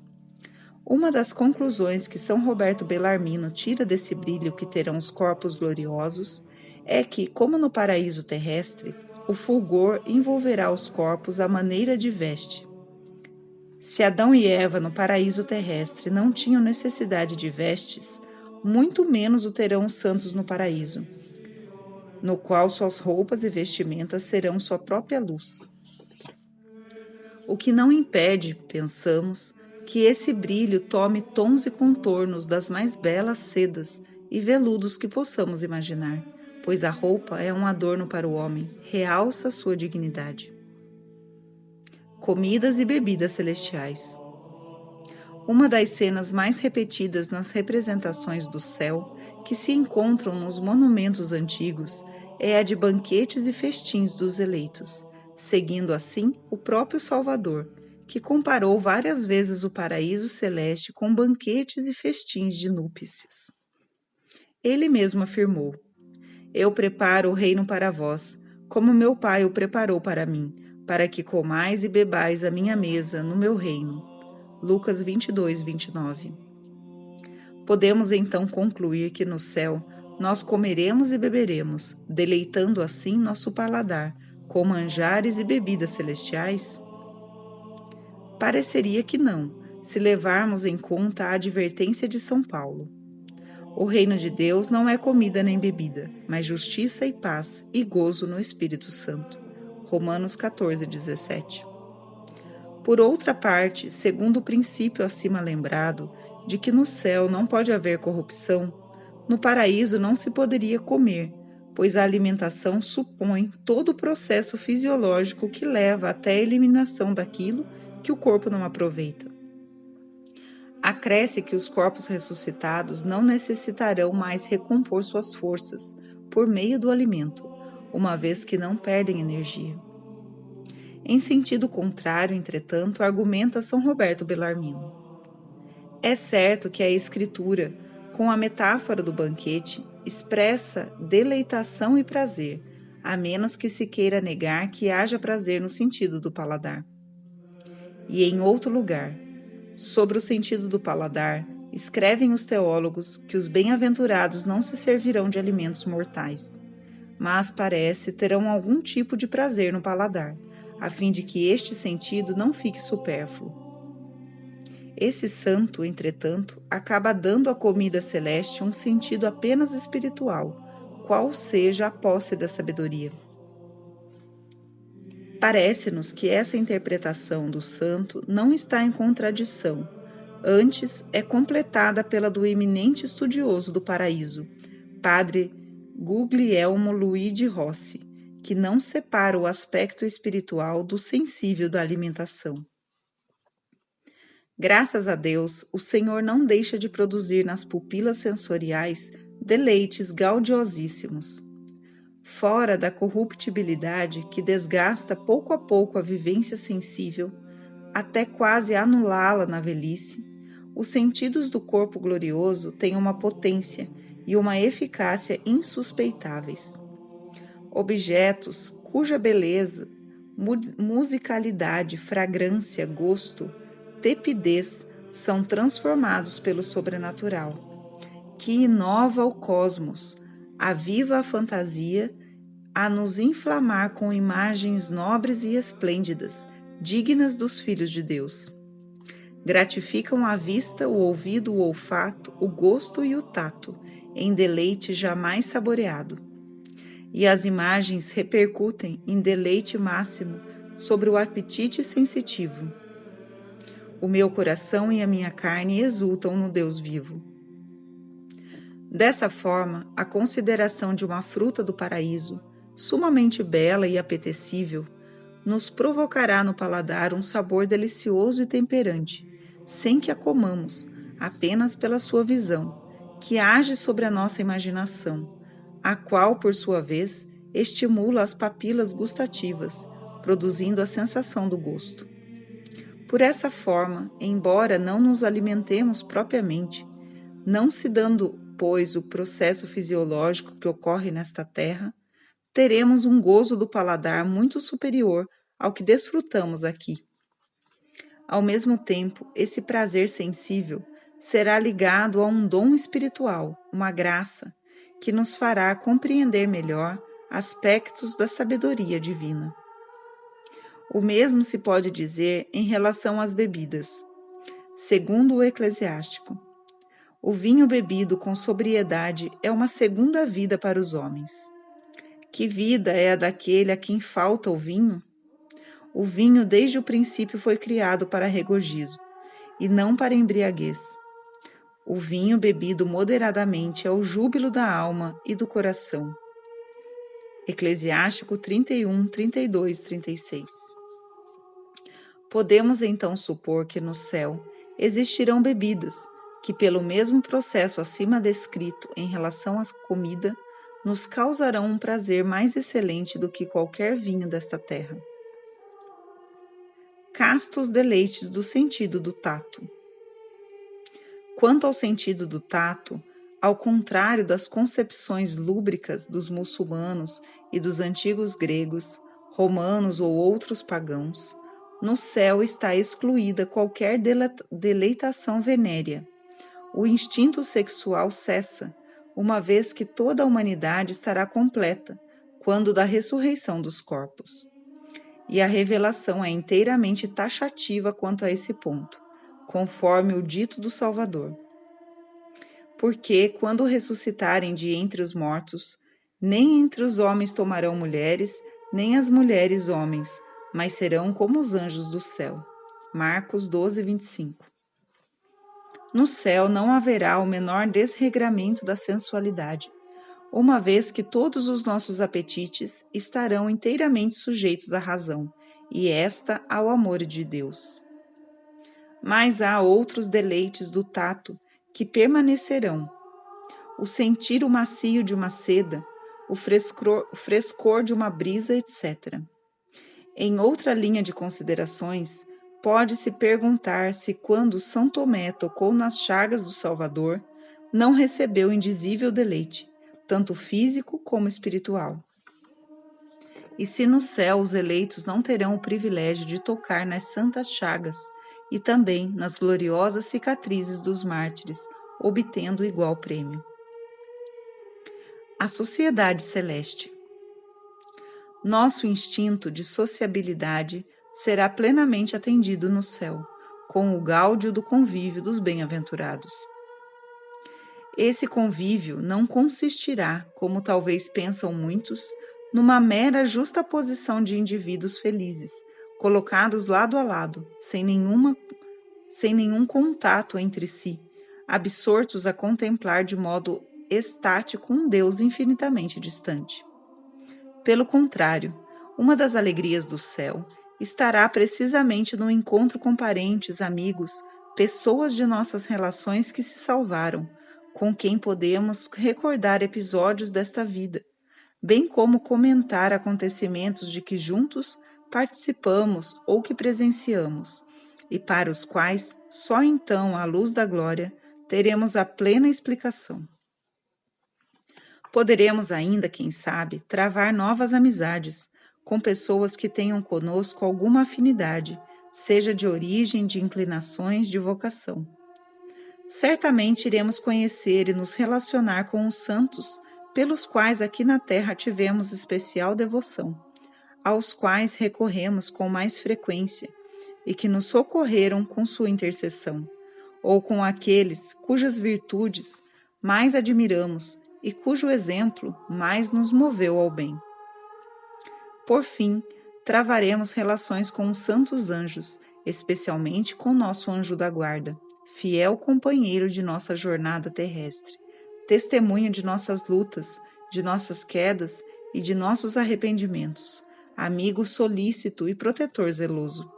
Uma das conclusões que São Roberto Bellarmino tira desse brilho que terão os corpos gloriosos é que, como no paraíso terrestre, o fulgor envolverá os corpos à maneira de veste. Se Adão e Eva no paraíso terrestre não tinham necessidade de vestes, muito menos o terão os santos no paraíso, no qual suas roupas e vestimentas serão sua própria luz. O que não impede, pensamos, que esse brilho tome tons e contornos das mais belas sedas e veludos que possamos imaginar, pois a roupa é um adorno para o homem, realça sua dignidade. Comidas e bebidas celestiais. Uma das cenas mais repetidas nas representações do céu, que se encontram nos monumentos antigos, é a de banquetes e festins dos eleitos, seguindo assim o próprio Salvador, que comparou várias vezes o paraíso celeste com banquetes e festins de núpcias. Ele mesmo afirmou: eu preparo o reino para vós, como meu Pai o preparou para mim, para que comais e bebais à minha mesa no meu reino. Lucas 22, 29. Podemos então concluir que no céu nós comeremos e beberemos, deleitando assim nosso paladar, com manjares e bebidas celestiais? Pareceria que não, se levarmos em conta a advertência de São Paulo. O reino de Deus não é comida nem bebida, mas justiça e paz e gozo no Espírito Santo. Romanos 14, 17. Por outra parte, segundo o princípio acima lembrado, de que no céu não pode haver corrupção, no paraíso não se poderia comer, pois a alimentação supõe todo o processo fisiológico que leva até a eliminação daquilo que o corpo não aproveita. Acresce que os corpos ressuscitados não necessitarão mais recompor suas forças, por meio do alimento, uma vez que não perdem energia. Em sentido contrário, entretanto, argumenta São Roberto Bellarmino. É certo que a Escritura, com a metáfora do banquete, expressa deleitação e prazer, a menos que se queira negar que haja prazer no sentido do paladar. E em outro lugar, sobre o sentido do paladar, escrevem os teólogos que os bem-aventurados não se servirão de alimentos mortais, mas parece terão algum tipo de prazer no paladar, a fim de que este sentido não fique supérfluo. Esse santo, entretanto, acaba dando à comida celeste um sentido apenas espiritual, qual seja a posse da sabedoria. Parece-nos que essa interpretação do santo não está em contradição, antes é completada pela do eminente estudioso do paraíso, padre Guglielmo Luigi Rossi, que não separa o aspecto espiritual do sensível da alimentação. Graças a Deus, o Senhor não deixa de produzir nas pupilas sensoriais deleites gaudiosíssimos. Fora da corruptibilidade que desgasta pouco a pouco a vivência sensível, até quase anulá-la na velhice, os sentidos do corpo glorioso têm uma potência e uma eficácia insuspeitáveis. Objetos cuja beleza, musicalidade, fragrância, gosto, tepidez são transformados pelo sobrenatural, que inova o cosmos, aviva a fantasia, a nos inflamar com imagens nobres e esplêndidas, dignas dos filhos de Deus. Gratificam a vista, o ouvido, o olfato, o gosto e o tato, em deleite jamais saboreado. E as imagens repercutem em deleite máximo sobre o apetite sensitivo. O meu coração e a minha carne exultam no Deus vivo. Dessa forma, a consideração de uma fruta do paraíso, sumamente bela e apetecível, nos provocará no paladar um sabor delicioso e temperante, sem que a comamos, apenas pela sua visão, que age sobre a nossa imaginação, a qual, por sua vez, estimula as papilas gustativas, produzindo a sensação do gosto. Por essa forma, embora não nos alimentemos propriamente, não se dando, pois, o processo fisiológico que ocorre nesta terra, teremos um gozo do paladar muito superior ao que desfrutamos aqui. Ao mesmo tempo, esse prazer sensível será ligado a um dom espiritual, uma graça, que nos fará compreender melhor aspectos da sabedoria divina. O mesmo se pode dizer em relação às bebidas. Segundo o Eclesiástico, o vinho bebido com sobriedade é uma segunda vida para os homens. Que vida é a daquele a quem falta o vinho? O vinho desde o princípio foi criado para regozijo, e não para embriaguez. O vinho bebido moderadamente é o júbilo da alma e do coração. Eclesiástico 31, 32, 36. Podemos então supor que no céu existirão bebidas que, pelo mesmo processo acima descrito em relação à comida, nos causarão um prazer mais excelente do que qualquer vinho desta terra. Castos deleites do sentido do tato. Quanto ao sentido do tato, ao contrário das concepções lúbricas dos muçulmanos e dos antigos gregos, romanos ou outros pagãos, no céu está excluída qualquer deleitação venérea. O instinto sexual cessa, uma vez que toda a humanidade estará completa, quando da ressurreição dos corpos. E a revelação é inteiramente taxativa quanto a esse ponto, conforme o dito do Salvador. Porque, quando ressuscitarem de entre os mortos, nem entre os homens tomarão mulheres, nem as mulheres homens, mas serão como os anjos do céu. Marcos 12, 25. No céu não haverá o menor desregramento da sensualidade, uma vez que todos os nossos apetites estarão inteiramente sujeitos à razão, e esta ao amor de Deus. Mas há outros deleites do tato que permanecerão. O sentir o macio de uma seda, o frescor de uma brisa, etc. Em outra linha de considerações, pode-se perguntar se quando São Tomé tocou nas chagas do Salvador, não recebeu indizível deleite, tanto físico como espiritual. E se no céu os eleitos não terão o privilégio de tocar nas santas chagas e também nas gloriosas cicatrizes dos mártires, obtendo igual prêmio. A sociedade celeste. Nosso instinto de sociabilidade será plenamente atendido no céu, com o gáudio do convívio dos bem-aventurados. Esse convívio não consistirá, como talvez pensam muitos, numa mera justaposição de indivíduos felizes, colocados lado a lado, sem nenhum contato entre si, absortos a contemplar de modo estático um Deus infinitamente distante. Pelo contrário, uma das alegrias do céu estará precisamente no encontro com parentes, amigos, pessoas de nossas relações que se salvaram, com quem podemos recordar episódios desta vida, bem como comentar acontecimentos de que juntos participamos ou que presenciamos, e para os quais, só então, à luz da glória, teremos a plena explicação. Poderemos ainda, quem sabe, travar novas amizades com pessoas que tenham conosco alguma afinidade, seja de origem, de inclinações, de vocação. Certamente iremos conhecer e nos relacionar com os santos pelos quais aqui na terra tivemos especial devoção, aos quais recorremos com mais frequência e que nos socorreram com sua intercessão, ou com aqueles cujas virtudes mais admiramos e cujo exemplo mais nos moveu ao bem. Por fim, travaremos relações com os santos anjos, especialmente com nosso anjo da guarda, fiel companheiro de nossa jornada terrestre, testemunha de nossas lutas, de nossas quedas e de nossos arrependimentos, amigo solícito e protetor zeloso.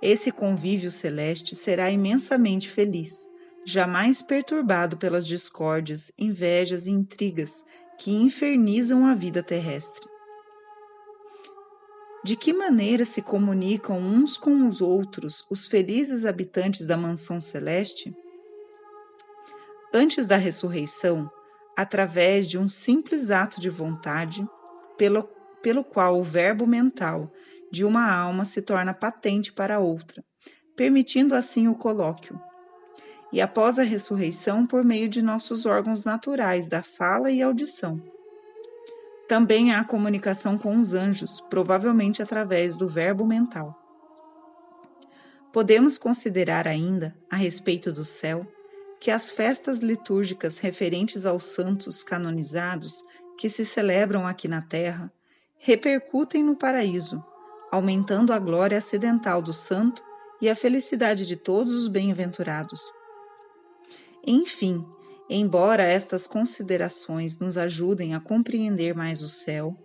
Esse convívio celeste será imensamente feliz, jamais perturbado pelas discórdias, invejas e intrigas que infernizam a vida terrestre. De que maneira se comunicam uns com os outros os felizes habitantes da mansão celeste? Antes da ressurreição, através de um simples ato de vontade, pelo qual o verbo mental de uma alma se torna patente para outra, permitindo assim o colóquio. E após a ressurreição, por meio de nossos órgãos naturais da fala e audição. Também há comunicação com os anjos, provavelmente através do verbo mental. Podemos considerar ainda, a respeito do céu, que as festas litúrgicas referentes aos santos canonizados que se celebram aqui na terra repercutem no paraíso, aumentando a glória acidental do santo e a felicidade de todos os bem-aventurados. Enfim, embora estas considerações nos ajudem a compreender mais o céu,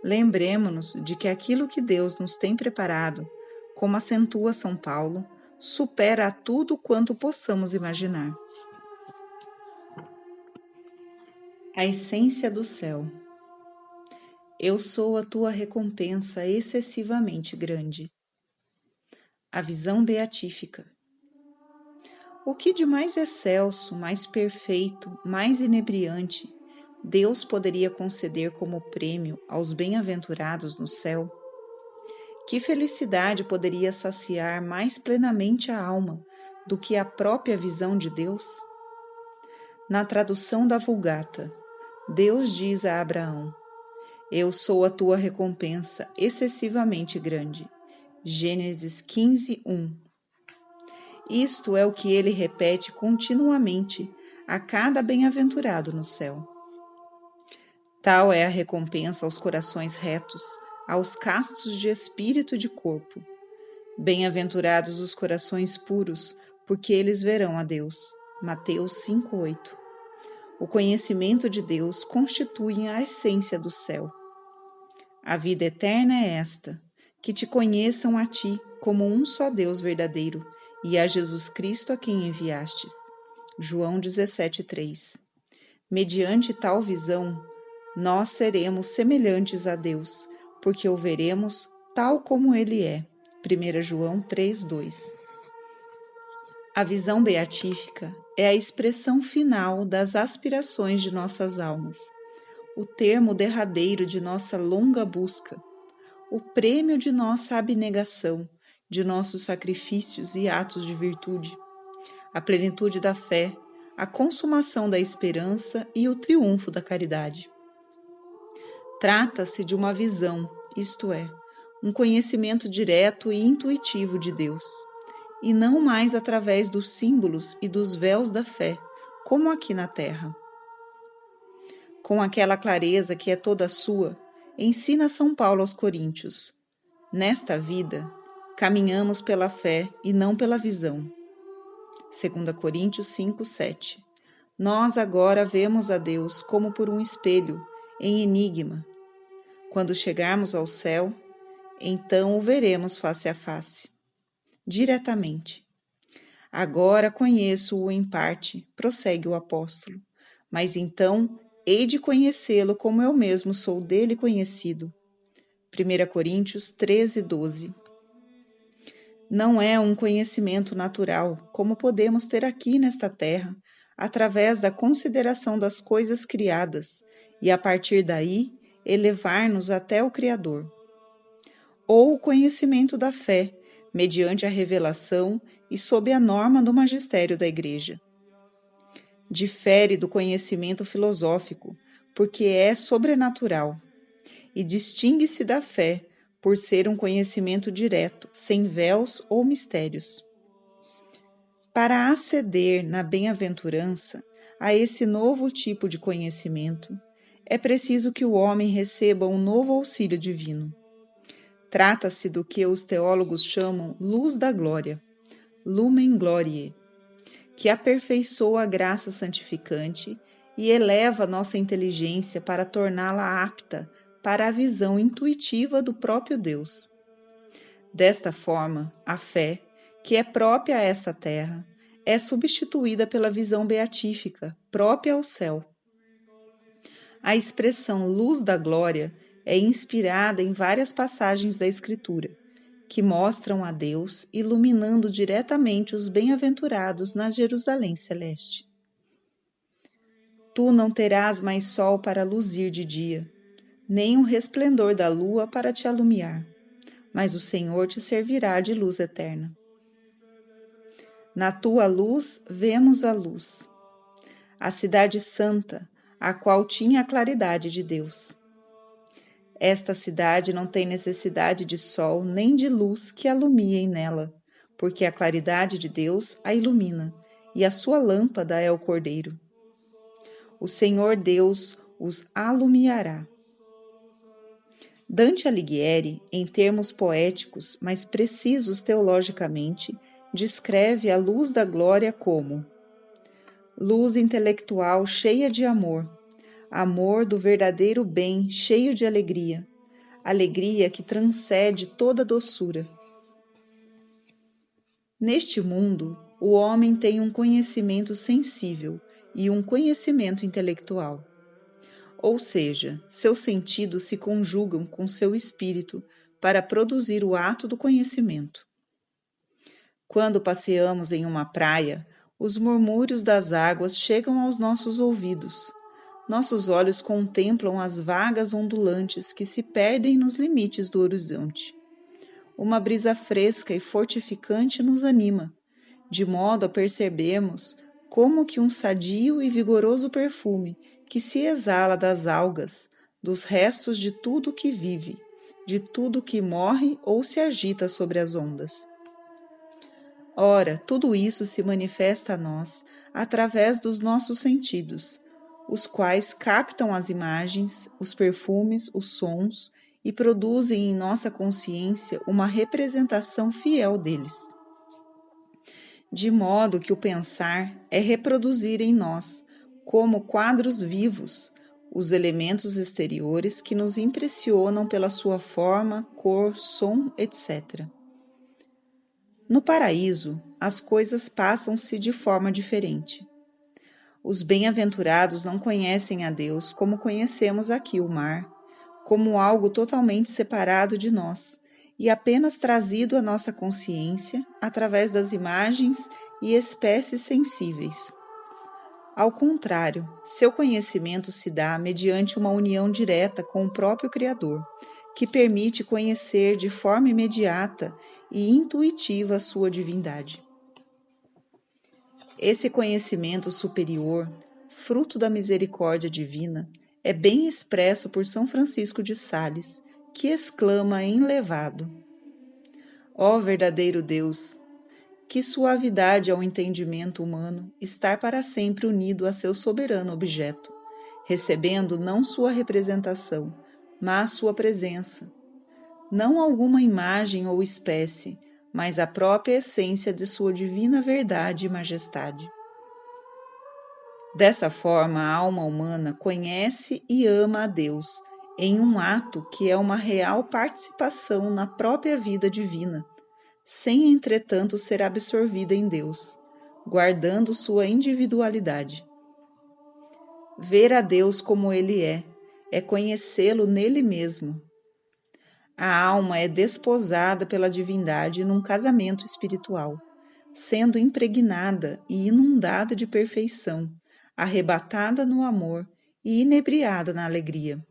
lembremo-nos de que aquilo que Deus nos tem preparado, como acentua São Paulo, supera a tudo quanto possamos imaginar. A essência do céu. Eu sou a tua recompensa excessivamente grande. A visão beatífica. O que de mais excelso, mais perfeito, mais inebriante Deus poderia conceder como prêmio aos bem-aventurados no céu? Que felicidade poderia saciar mais plenamente a alma do que a própria visão de Deus? Na tradução da Vulgata, Deus diz a Abraão: Eu sou a tua recompensa excessivamente grande. Gênesis 15:1. Isto é o que ele repete continuamente a cada bem-aventurado no céu. Tal é a recompensa aos corações retos, aos castos de espírito e de corpo. Bem-aventurados os corações puros, porque eles verão a Deus. Mateus 5:8. O conhecimento de Deus constitui a essência do céu. A vida eterna é esta, que te conheçam a ti como um só Deus verdadeiro e a Jesus Cristo a quem enviastes. João 17:3. Mediante tal visão, Nós seremos semelhantes a Deus, porque o veremos tal como Ele é. 1 João 3:2. A visão beatífica é a expressão final das aspirações de nossas almas, o termo derradeiro de nossa longa busca, o prêmio de nossa abnegação, de nossos sacrifícios e atos de virtude, a plenitude da fé, a consumação da esperança e o triunfo da caridade. Trata-se de uma visão, isto é, um conhecimento direto e intuitivo de Deus, e não mais através dos símbolos e dos véus da fé, como aqui na terra. Com aquela clareza que é toda sua, ensina São Paulo aos Coríntios: nesta vida, caminhamos pela fé e não pela visão. 2 Coríntios 5:7. Nós agora vemos a Deus como por um espelho, em enigma. Quando chegarmos ao céu, então o veremos face a face, diretamente. Agora conheço-o em parte, prossegue o apóstolo, mas então hei de conhecê-lo como eu mesmo sou dele conhecido. 1 Coríntios 13:12. Não é um conhecimento natural, como podemos ter aqui nesta terra, através da consideração das coisas criadas, e a partir daí elevar-nos até o Criador. Ou o conhecimento da fé, mediante a revelação e sob a norma do magistério da Igreja. Difere do conhecimento filosófico, porque é sobrenatural, e distingue-se da fé por ser um conhecimento direto, sem véus ou mistérios. Para aceder na bem-aventurança a esse novo tipo de conhecimento, é preciso que o homem receba um novo auxílio divino. Trata-se do que os teólogos chamam luz da glória, lumen gloriae, que aperfeiçoa a graça santificante e eleva nossa inteligência para torná-la apta para a visão intuitiva do próprio Deus. Desta forma, a fé, que é própria a esta terra, é substituída pela visão beatífica, própria ao céu. A expressão luz da glória é inspirada em várias passagens da Escritura, que mostram a Deus iluminando diretamente os bem-aventurados na Jerusalém celeste. Tu não terás mais sol para luzir de dia, nem o resplendor da lua para te alumiar, mas o Senhor te servirá de luz eterna. Na tua luz vemos a luz, a cidade santa, a qual tinha a claridade de Deus. Esta cidade não tem necessidade de sol nem de luz que alumiem nela, porque a claridade de Deus a ilumina, e a sua lâmpada é o Cordeiro. O Senhor Deus os alumiará. Dante Alighieri, em termos poéticos, mas precisos teologicamente, descreve a luz da glória como luz intelectual cheia de amor, amor do verdadeiro bem cheio de alegria, alegria que transcende toda doçura. Neste mundo, o homem tem um conhecimento sensível e um conhecimento intelectual. Ou seja, seus sentidos se conjugam com seu espírito para produzir o ato do conhecimento. Quando passeamos em uma praia, os murmúrios das águas chegam aos nossos ouvidos. Nossos olhos contemplam as vagas ondulantes que se perdem nos limites do horizonte. Uma brisa fresca e fortificante nos anima, de modo a percebermos como que um sadio e vigoroso perfume que se exala das algas, dos restos de tudo que vive, de tudo que morre ou se agita sobre as ondas. Ora, tudo isso se manifesta a nós através dos nossos sentidos, os quais captam as imagens, os perfumes, os sons e produzem em nossa consciência uma representação fiel deles. De modo que o pensar é reproduzir em nós, como quadros vivos, os elementos exteriores que nos impressionam pela sua forma, cor, som, etc. No paraíso, as coisas passam-se de forma diferente. Os bem-aventurados não conhecem a Deus como conhecemos aqui o mar, como algo totalmente separado de nós e apenas trazido à nossa consciência através das imagens e espécies sensíveis. Ao contrário, seu conhecimento se dá mediante uma união direta com o próprio Criador, que permite conhecer de forma imediata e intuitiva a sua divindade. Esse conhecimento superior, fruto da misericórdia divina, é bem expresso por São Francisco de Sales, que exclama enlevado: ó verdadeiro Deus, que suavidade ao entendimento humano estar para sempre unido a seu soberano objeto, recebendo não sua representação, mas sua presença, não alguma imagem ou espécie, mas a própria essência de sua divina verdade e majestade. Dessa forma, a alma humana conhece e ama a Deus em um ato que é uma real participação na própria vida divina, sem entretanto ser absorvida em Deus, guardando sua individualidade. Ver a Deus como Ele é conhecê-lo nele mesmo. A alma é desposada pela divindade num casamento espiritual, sendo impregnada e inundada de perfeição, arrebatada no amor e inebriada na alegria.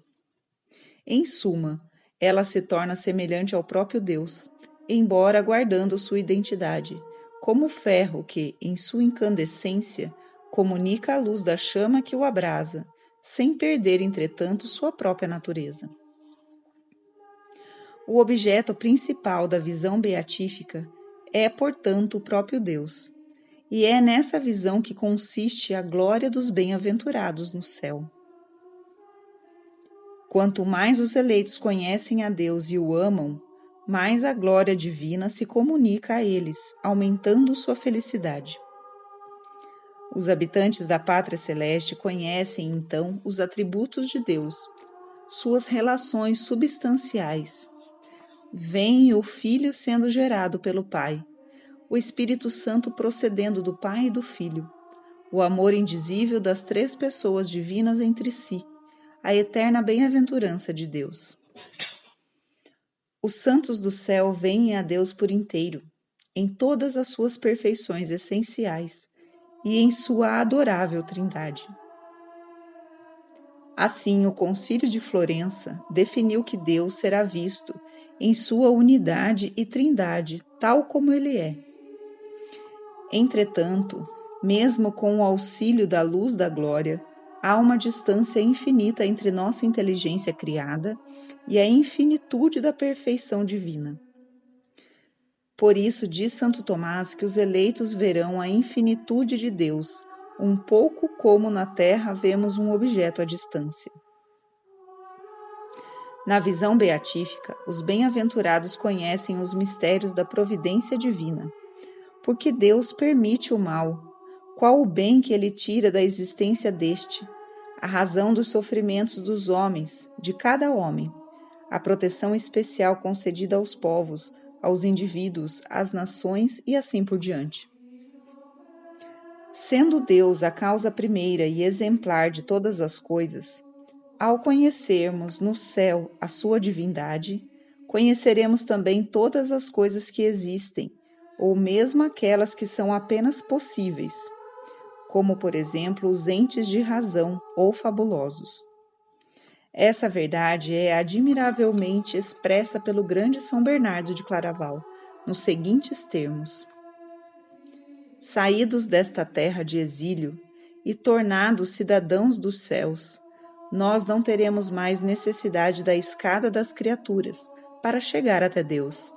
Em suma, ela se torna semelhante ao próprio Deus, embora guardando sua identidade, como o ferro que, em sua incandescência, comunica a luz da chama que o abrasa, sem perder, entretanto, sua própria natureza. O objeto principal da visão beatífica é, portanto, o próprio Deus, e é nessa visão que consiste a glória dos bem-aventurados no céu. Quanto mais os eleitos conhecem a Deus e o amam, mais a glória divina se comunica a eles, aumentando sua felicidade. Os habitantes da Pátria Celeste conhecem, então, os atributos de Deus, suas relações substanciais. Veem o Filho sendo gerado pelo Pai, o Espírito Santo procedendo do Pai e do Filho, o amor indizível das três pessoas divinas entre si, a eterna bem-aventurança de Deus. Os santos do céu veem a Deus por inteiro, em todas as suas perfeições essenciais e em sua adorável Trindade. Assim, o Concílio de Florença definiu que Deus será visto em sua unidade e trindade, tal como ele é. Entretanto, mesmo com o auxílio da luz da glória, há uma distância infinita entre nossa inteligência criada e a infinitude da perfeição divina. Por isso diz Santo Tomás que os eleitos verão a infinitude de Deus, um pouco como na Terra vemos um objeto à distância. Na visão beatífica, os bem-aventurados conhecem os mistérios da providência divina, porque Deus permite o mal, qual o bem que ele tira da existência deste, a razão dos sofrimentos dos homens, de cada homem, a proteção especial concedida aos povos, aos indivíduos, às nações e assim por diante. Sendo Deus a causa primeira e exemplar de todas as coisas, ao conhecermos no céu a sua divindade, conheceremos também todas as coisas que existem, ou mesmo aquelas que são apenas possíveis, como, por exemplo, os entes de razão ou fabulosos. Essa verdade é admiravelmente expressa pelo grande São Bernardo de Claraval, nos seguintes termos: saídos desta terra de exílio e tornados cidadãos dos céus, nós não teremos mais necessidade da escada das criaturas para chegar até Deus.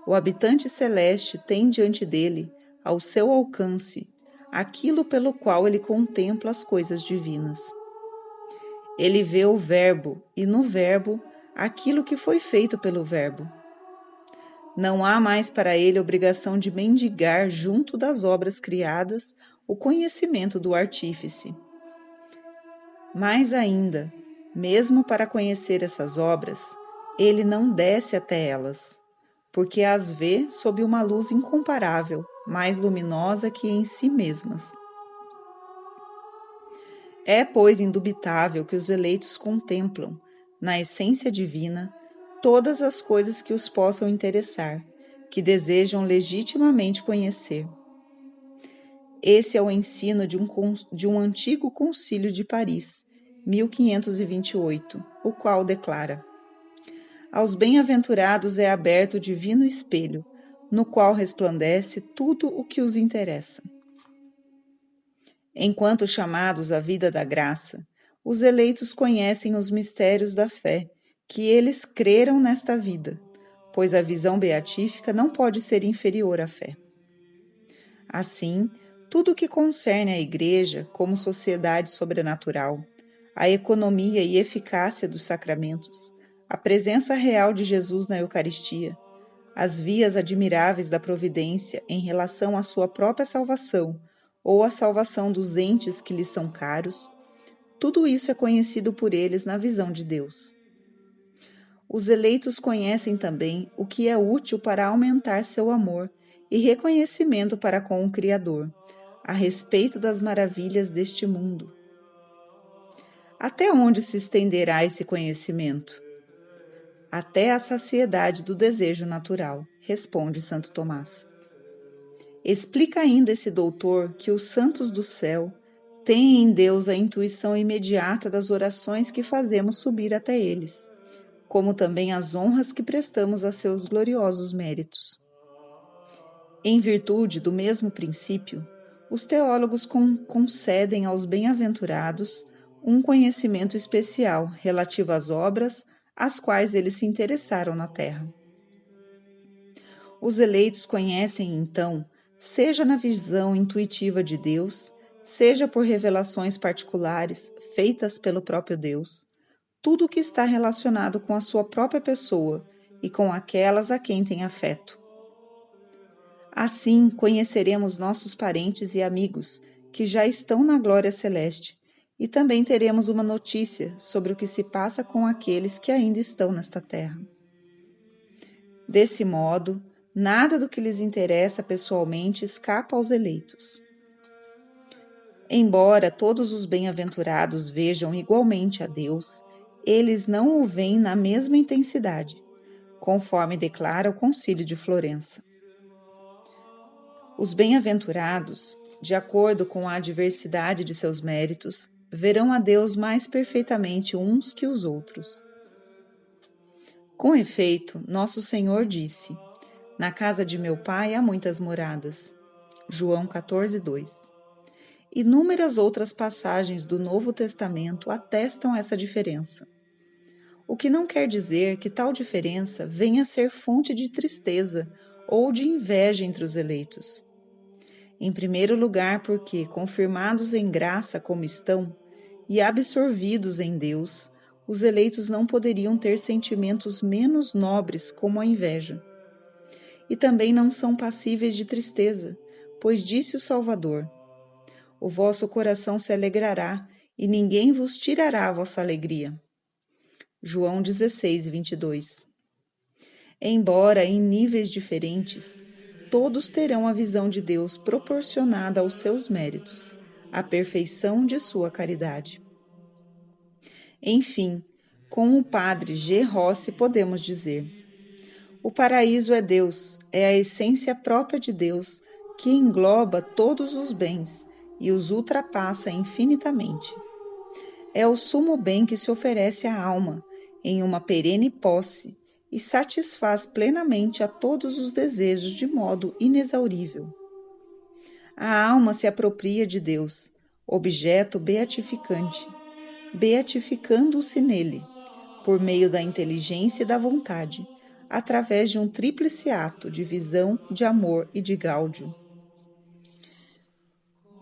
O habitante celeste tem diante dele, ao seu alcance, aquilo pelo qual ele contempla as coisas divinas. Ele vê o Verbo e no Verbo aquilo que foi feito pelo Verbo. Não há mais para ele obrigação de mendigar junto das obras criadas o conhecimento do Artífice. Mais ainda, mesmo para conhecer essas obras, ele não desce até elas, porque as vê sob uma luz incomparável, mais luminosa que em si mesmas. É, pois, indubitável que os eleitos contemplam, na essência divina, todas as coisas que os possam interessar, que desejam legitimamente conhecer. Esse é o ensino de um antigo concílio de Paris, 1528, o qual declara: aos bem-aventurados é aberto o divino espelho, no qual resplandece tudo o que os interessa. Enquanto chamados à vida da graça, os eleitos conhecem os mistérios da fé, que eles creram nesta vida, pois a visão beatífica não pode ser inferior à fé. Assim, tudo o que concerne a Igreja como sociedade sobrenatural, a economia e eficácia dos sacramentos, a presença real de Jesus na Eucaristia, as vias admiráveis da providência em relação à sua própria salvação ou à salvação dos entes que lhes são caros, tudo isso é conhecido por eles na visão de Deus. Os eleitos conhecem também o que é útil para aumentar seu amor e reconhecimento para com o Criador, a respeito das maravilhas deste mundo. Até onde se estenderá esse conhecimento? Até a saciedade do desejo natural, responde Santo Tomás. Explica ainda esse doutor que os santos do céu têm em Deus a intuição imediata das orações que fazemos subir até eles, como também as honras que prestamos a seus gloriosos méritos. Em virtude do mesmo princípio, os teólogos concedem aos bem-aventurados um conhecimento especial relativo às obras às quais eles se interessaram na terra. Os eleitos conhecem, então, seja na visão intuitiva de Deus, seja por revelações particulares feitas pelo próprio Deus, tudo o que está relacionado com a sua própria pessoa e com aquelas a quem tem afeto. Assim, conheceremos nossos parentes e amigos que já estão na glória celeste, e também teremos uma notícia sobre o que se passa com aqueles que ainda estão nesta terra. Desse modo, nada do que lhes interessa pessoalmente escapa aos eleitos. Embora todos os bem-aventurados vejam igualmente a Deus, eles não o veem na mesma intensidade, conforme declara o Concílio de Florença. Os bem-aventurados, de acordo com a diversidade de seus méritos, verão a Deus mais perfeitamente uns que os outros. Com efeito, nosso Senhor disse: na casa de meu Pai há muitas moradas. João 14:2. Inúmeras outras passagens do Novo Testamento atestam essa diferença. O que não quer dizer que tal diferença venha a ser fonte de tristeza ou de inveja entre os eleitos. Em primeiro lugar, porque, confirmados em graça como estão, e absorvidos em Deus, os eleitos não poderiam ter sentimentos menos nobres como a inveja. E também não são passíveis de tristeza, pois disse o Salvador: o vosso coração se alegrará, e ninguém vos tirará a vossa alegria. João 16:22. Embora em níveis diferentes, todos terão a visão de Deus proporcionada aos seus méritos, a perfeição de sua caridade. Enfim, com o padre G. Rossi podemos dizer: o paraíso é Deus, é a essência própria de Deus, que engloba todos os bens e os ultrapassa infinitamente. É o sumo bem que se oferece à alma, em uma perene posse, e satisfaz plenamente a todos os desejos de modo inexaurível. A alma se apropria de Deus, objeto beatificante, beatificando-se nele, por meio da inteligência e da vontade, através de um tríplice ato de visão, de amor e de gáudio.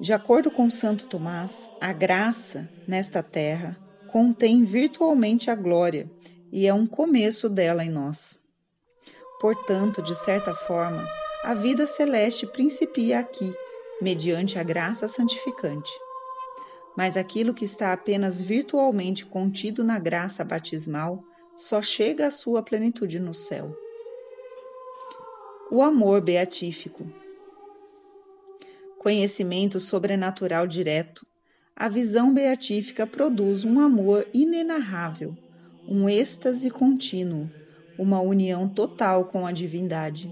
De acordo com Santo Tomás, a graça, nesta terra, contém virtualmente a glória e é um começo dela em nós. Portanto, de certa forma, a vida celeste principia aqui, mediante a graça santificante. Mas aquilo que está apenas virtualmente contido na graça batismal só chega à sua plenitude no céu. O amor beatífico. Conhecimento sobrenatural direto, A visão beatífica produz um amor inenarrável, um êxtase contínuo, uma união total com a divindade,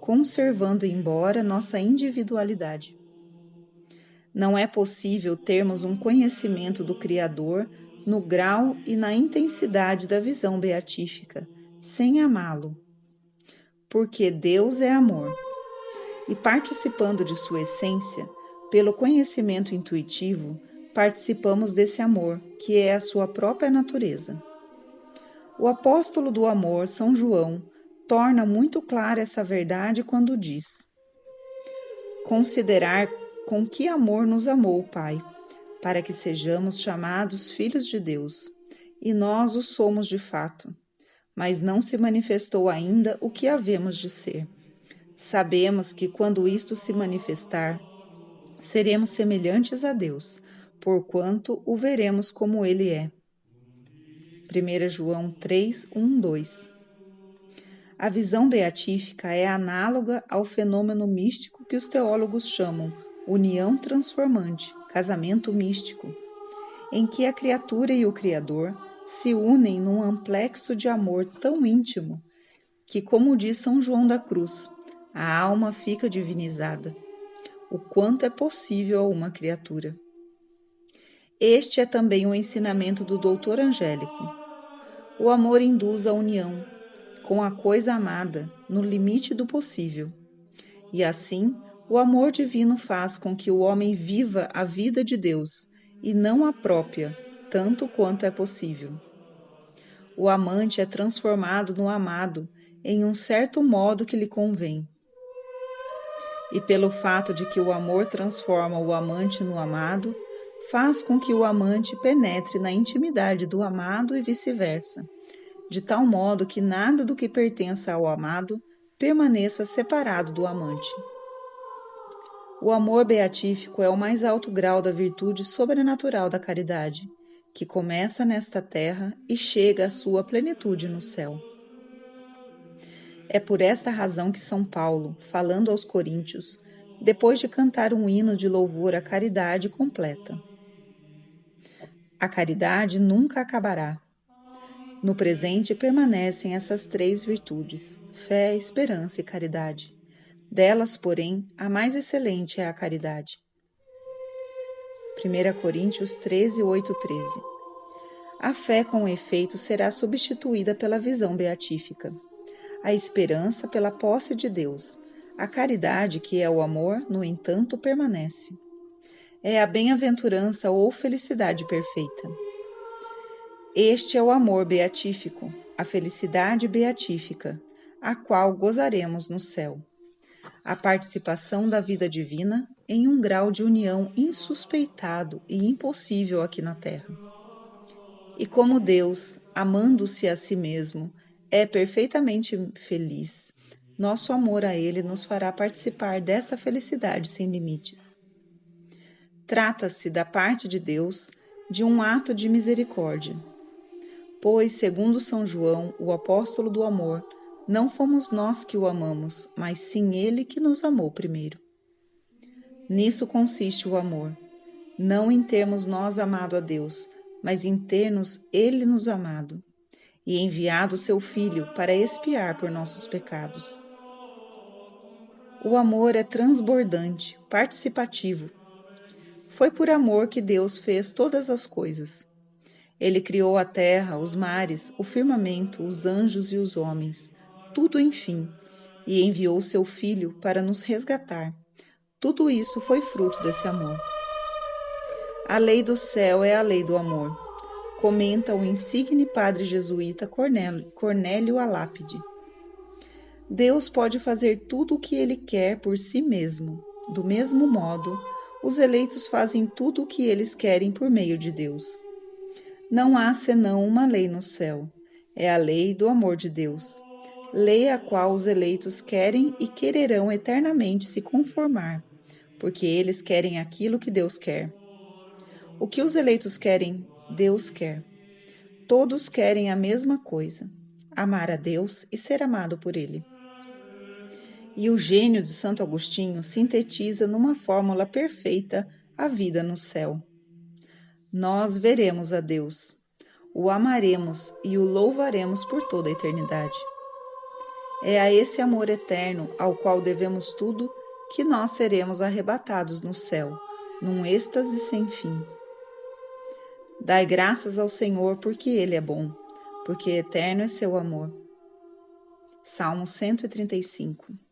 conservando embora nossa individualidade. Não é possível termos um conhecimento do Criador no grau e na intensidade da visão beatífica, sem amá-lo. Porque Deus é amor. E participando de sua essência, pelo conhecimento intuitivo, participamos desse amor, que é a sua própria natureza. O apóstolo do amor, São João, torna muito clara essa verdade quando diz: considerar com que amor nos amou o Pai, para que sejamos chamados filhos de Deus, e nós o somos de fato, mas não se manifestou ainda o que havemos de ser. Sabemos que quando isto se manifestar, seremos semelhantes a Deus, porquanto o veremos como Ele é. 1 João 3, 1, 2. A visão beatífica é análoga ao fenômeno místico que os teólogos chamam união transformante, casamento místico, em que a criatura e o Criador se unem num amplexo de amor tão íntimo que, como diz São João da Cruz, a alma fica divinizada, o quanto é possível a uma criatura. Este é também o ensinamento do doutor Angélico. O amor induz a união com a coisa amada no limite do possível. E assim, o amor divino faz com que o homem viva a vida de Deus e não a própria, tanto quanto é possível. O amante é transformado no amado em um certo modo que lhe convém. E pelo fato de que o amor transforma o amante no amado, faz com que o amante penetre na intimidade do amado e vice-versa, de tal modo que nada do que pertença ao amado permaneça separado do amante. O amor beatífico é o mais alto grau da virtude sobrenatural da caridade, que começa nesta terra e chega à sua plenitude no céu. É por esta razão que São Paulo, falando aos Coríntios, depois de cantar um hino de louvor à caridade, completa: a caridade nunca acabará. No presente permanecem essas três virtudes, fé, esperança e caridade. Delas, porém, a mais excelente é a caridade. 1 Coríntios 13, 8, 13. A fé, com efeito, será substituída pela visão beatífica. A esperança pela posse de Deus. A caridade, que é o amor, no entanto, permanece. É a bem-aventurança ou felicidade perfeita. Este é o amor beatífico, a felicidade beatífica, a qual gozaremos no céu. A participação da vida divina em um grau de união insuspeitado e impossível aqui na Terra. E como Deus, amando-se a si mesmo, é perfeitamente feliz, nosso amor a Ele nos fará participar dessa felicidade sem limites. Trata-se, da parte de Deus, de um ato de misericórdia. Pois, segundo São João, o apóstolo do amor, não fomos nós que o amamos, mas sim Ele que nos amou primeiro. Nisso consiste o amor, não em termos nós amado a Deus, mas em ter-nos Ele nos amado, e enviado seu Filho para expiar por nossos pecados. O amor é transbordante, participativo. Foi por amor que Deus fez todas as coisas. Ele criou a terra, os mares, o firmamento, os anjos e os homens, tudo enfim, e enviou seu Filho para nos resgatar. Tudo isso foi fruto desse amor. A lei do céu é a lei do amor, comenta o insigne padre jesuíta Cornélio Alápide. Deus pode fazer tudo o que Ele quer por si mesmo. Do mesmo modo, os eleitos fazem tudo o que eles querem por meio de Deus. Não há senão uma lei no céu, é a lei do amor de Deus, lei a qual os eleitos querem e quererão eternamente se conformar, porque eles querem aquilo que Deus quer. O que os eleitos querem, Deus quer. Todos querem a mesma coisa, amar a Deus e ser amado por Ele. E o gênio de Santo Agostinho sintetiza numa fórmula perfeita a vida no céu. nós veremos a Deus, o amaremos e o louvaremos por toda a eternidade. É a esse amor eterno ao qual devemos tudo que nós seremos arrebatados no céu, num êxtase sem fim. Dai graças ao Senhor porque Ele é bom, porque eterno é seu amor. Salmo 135.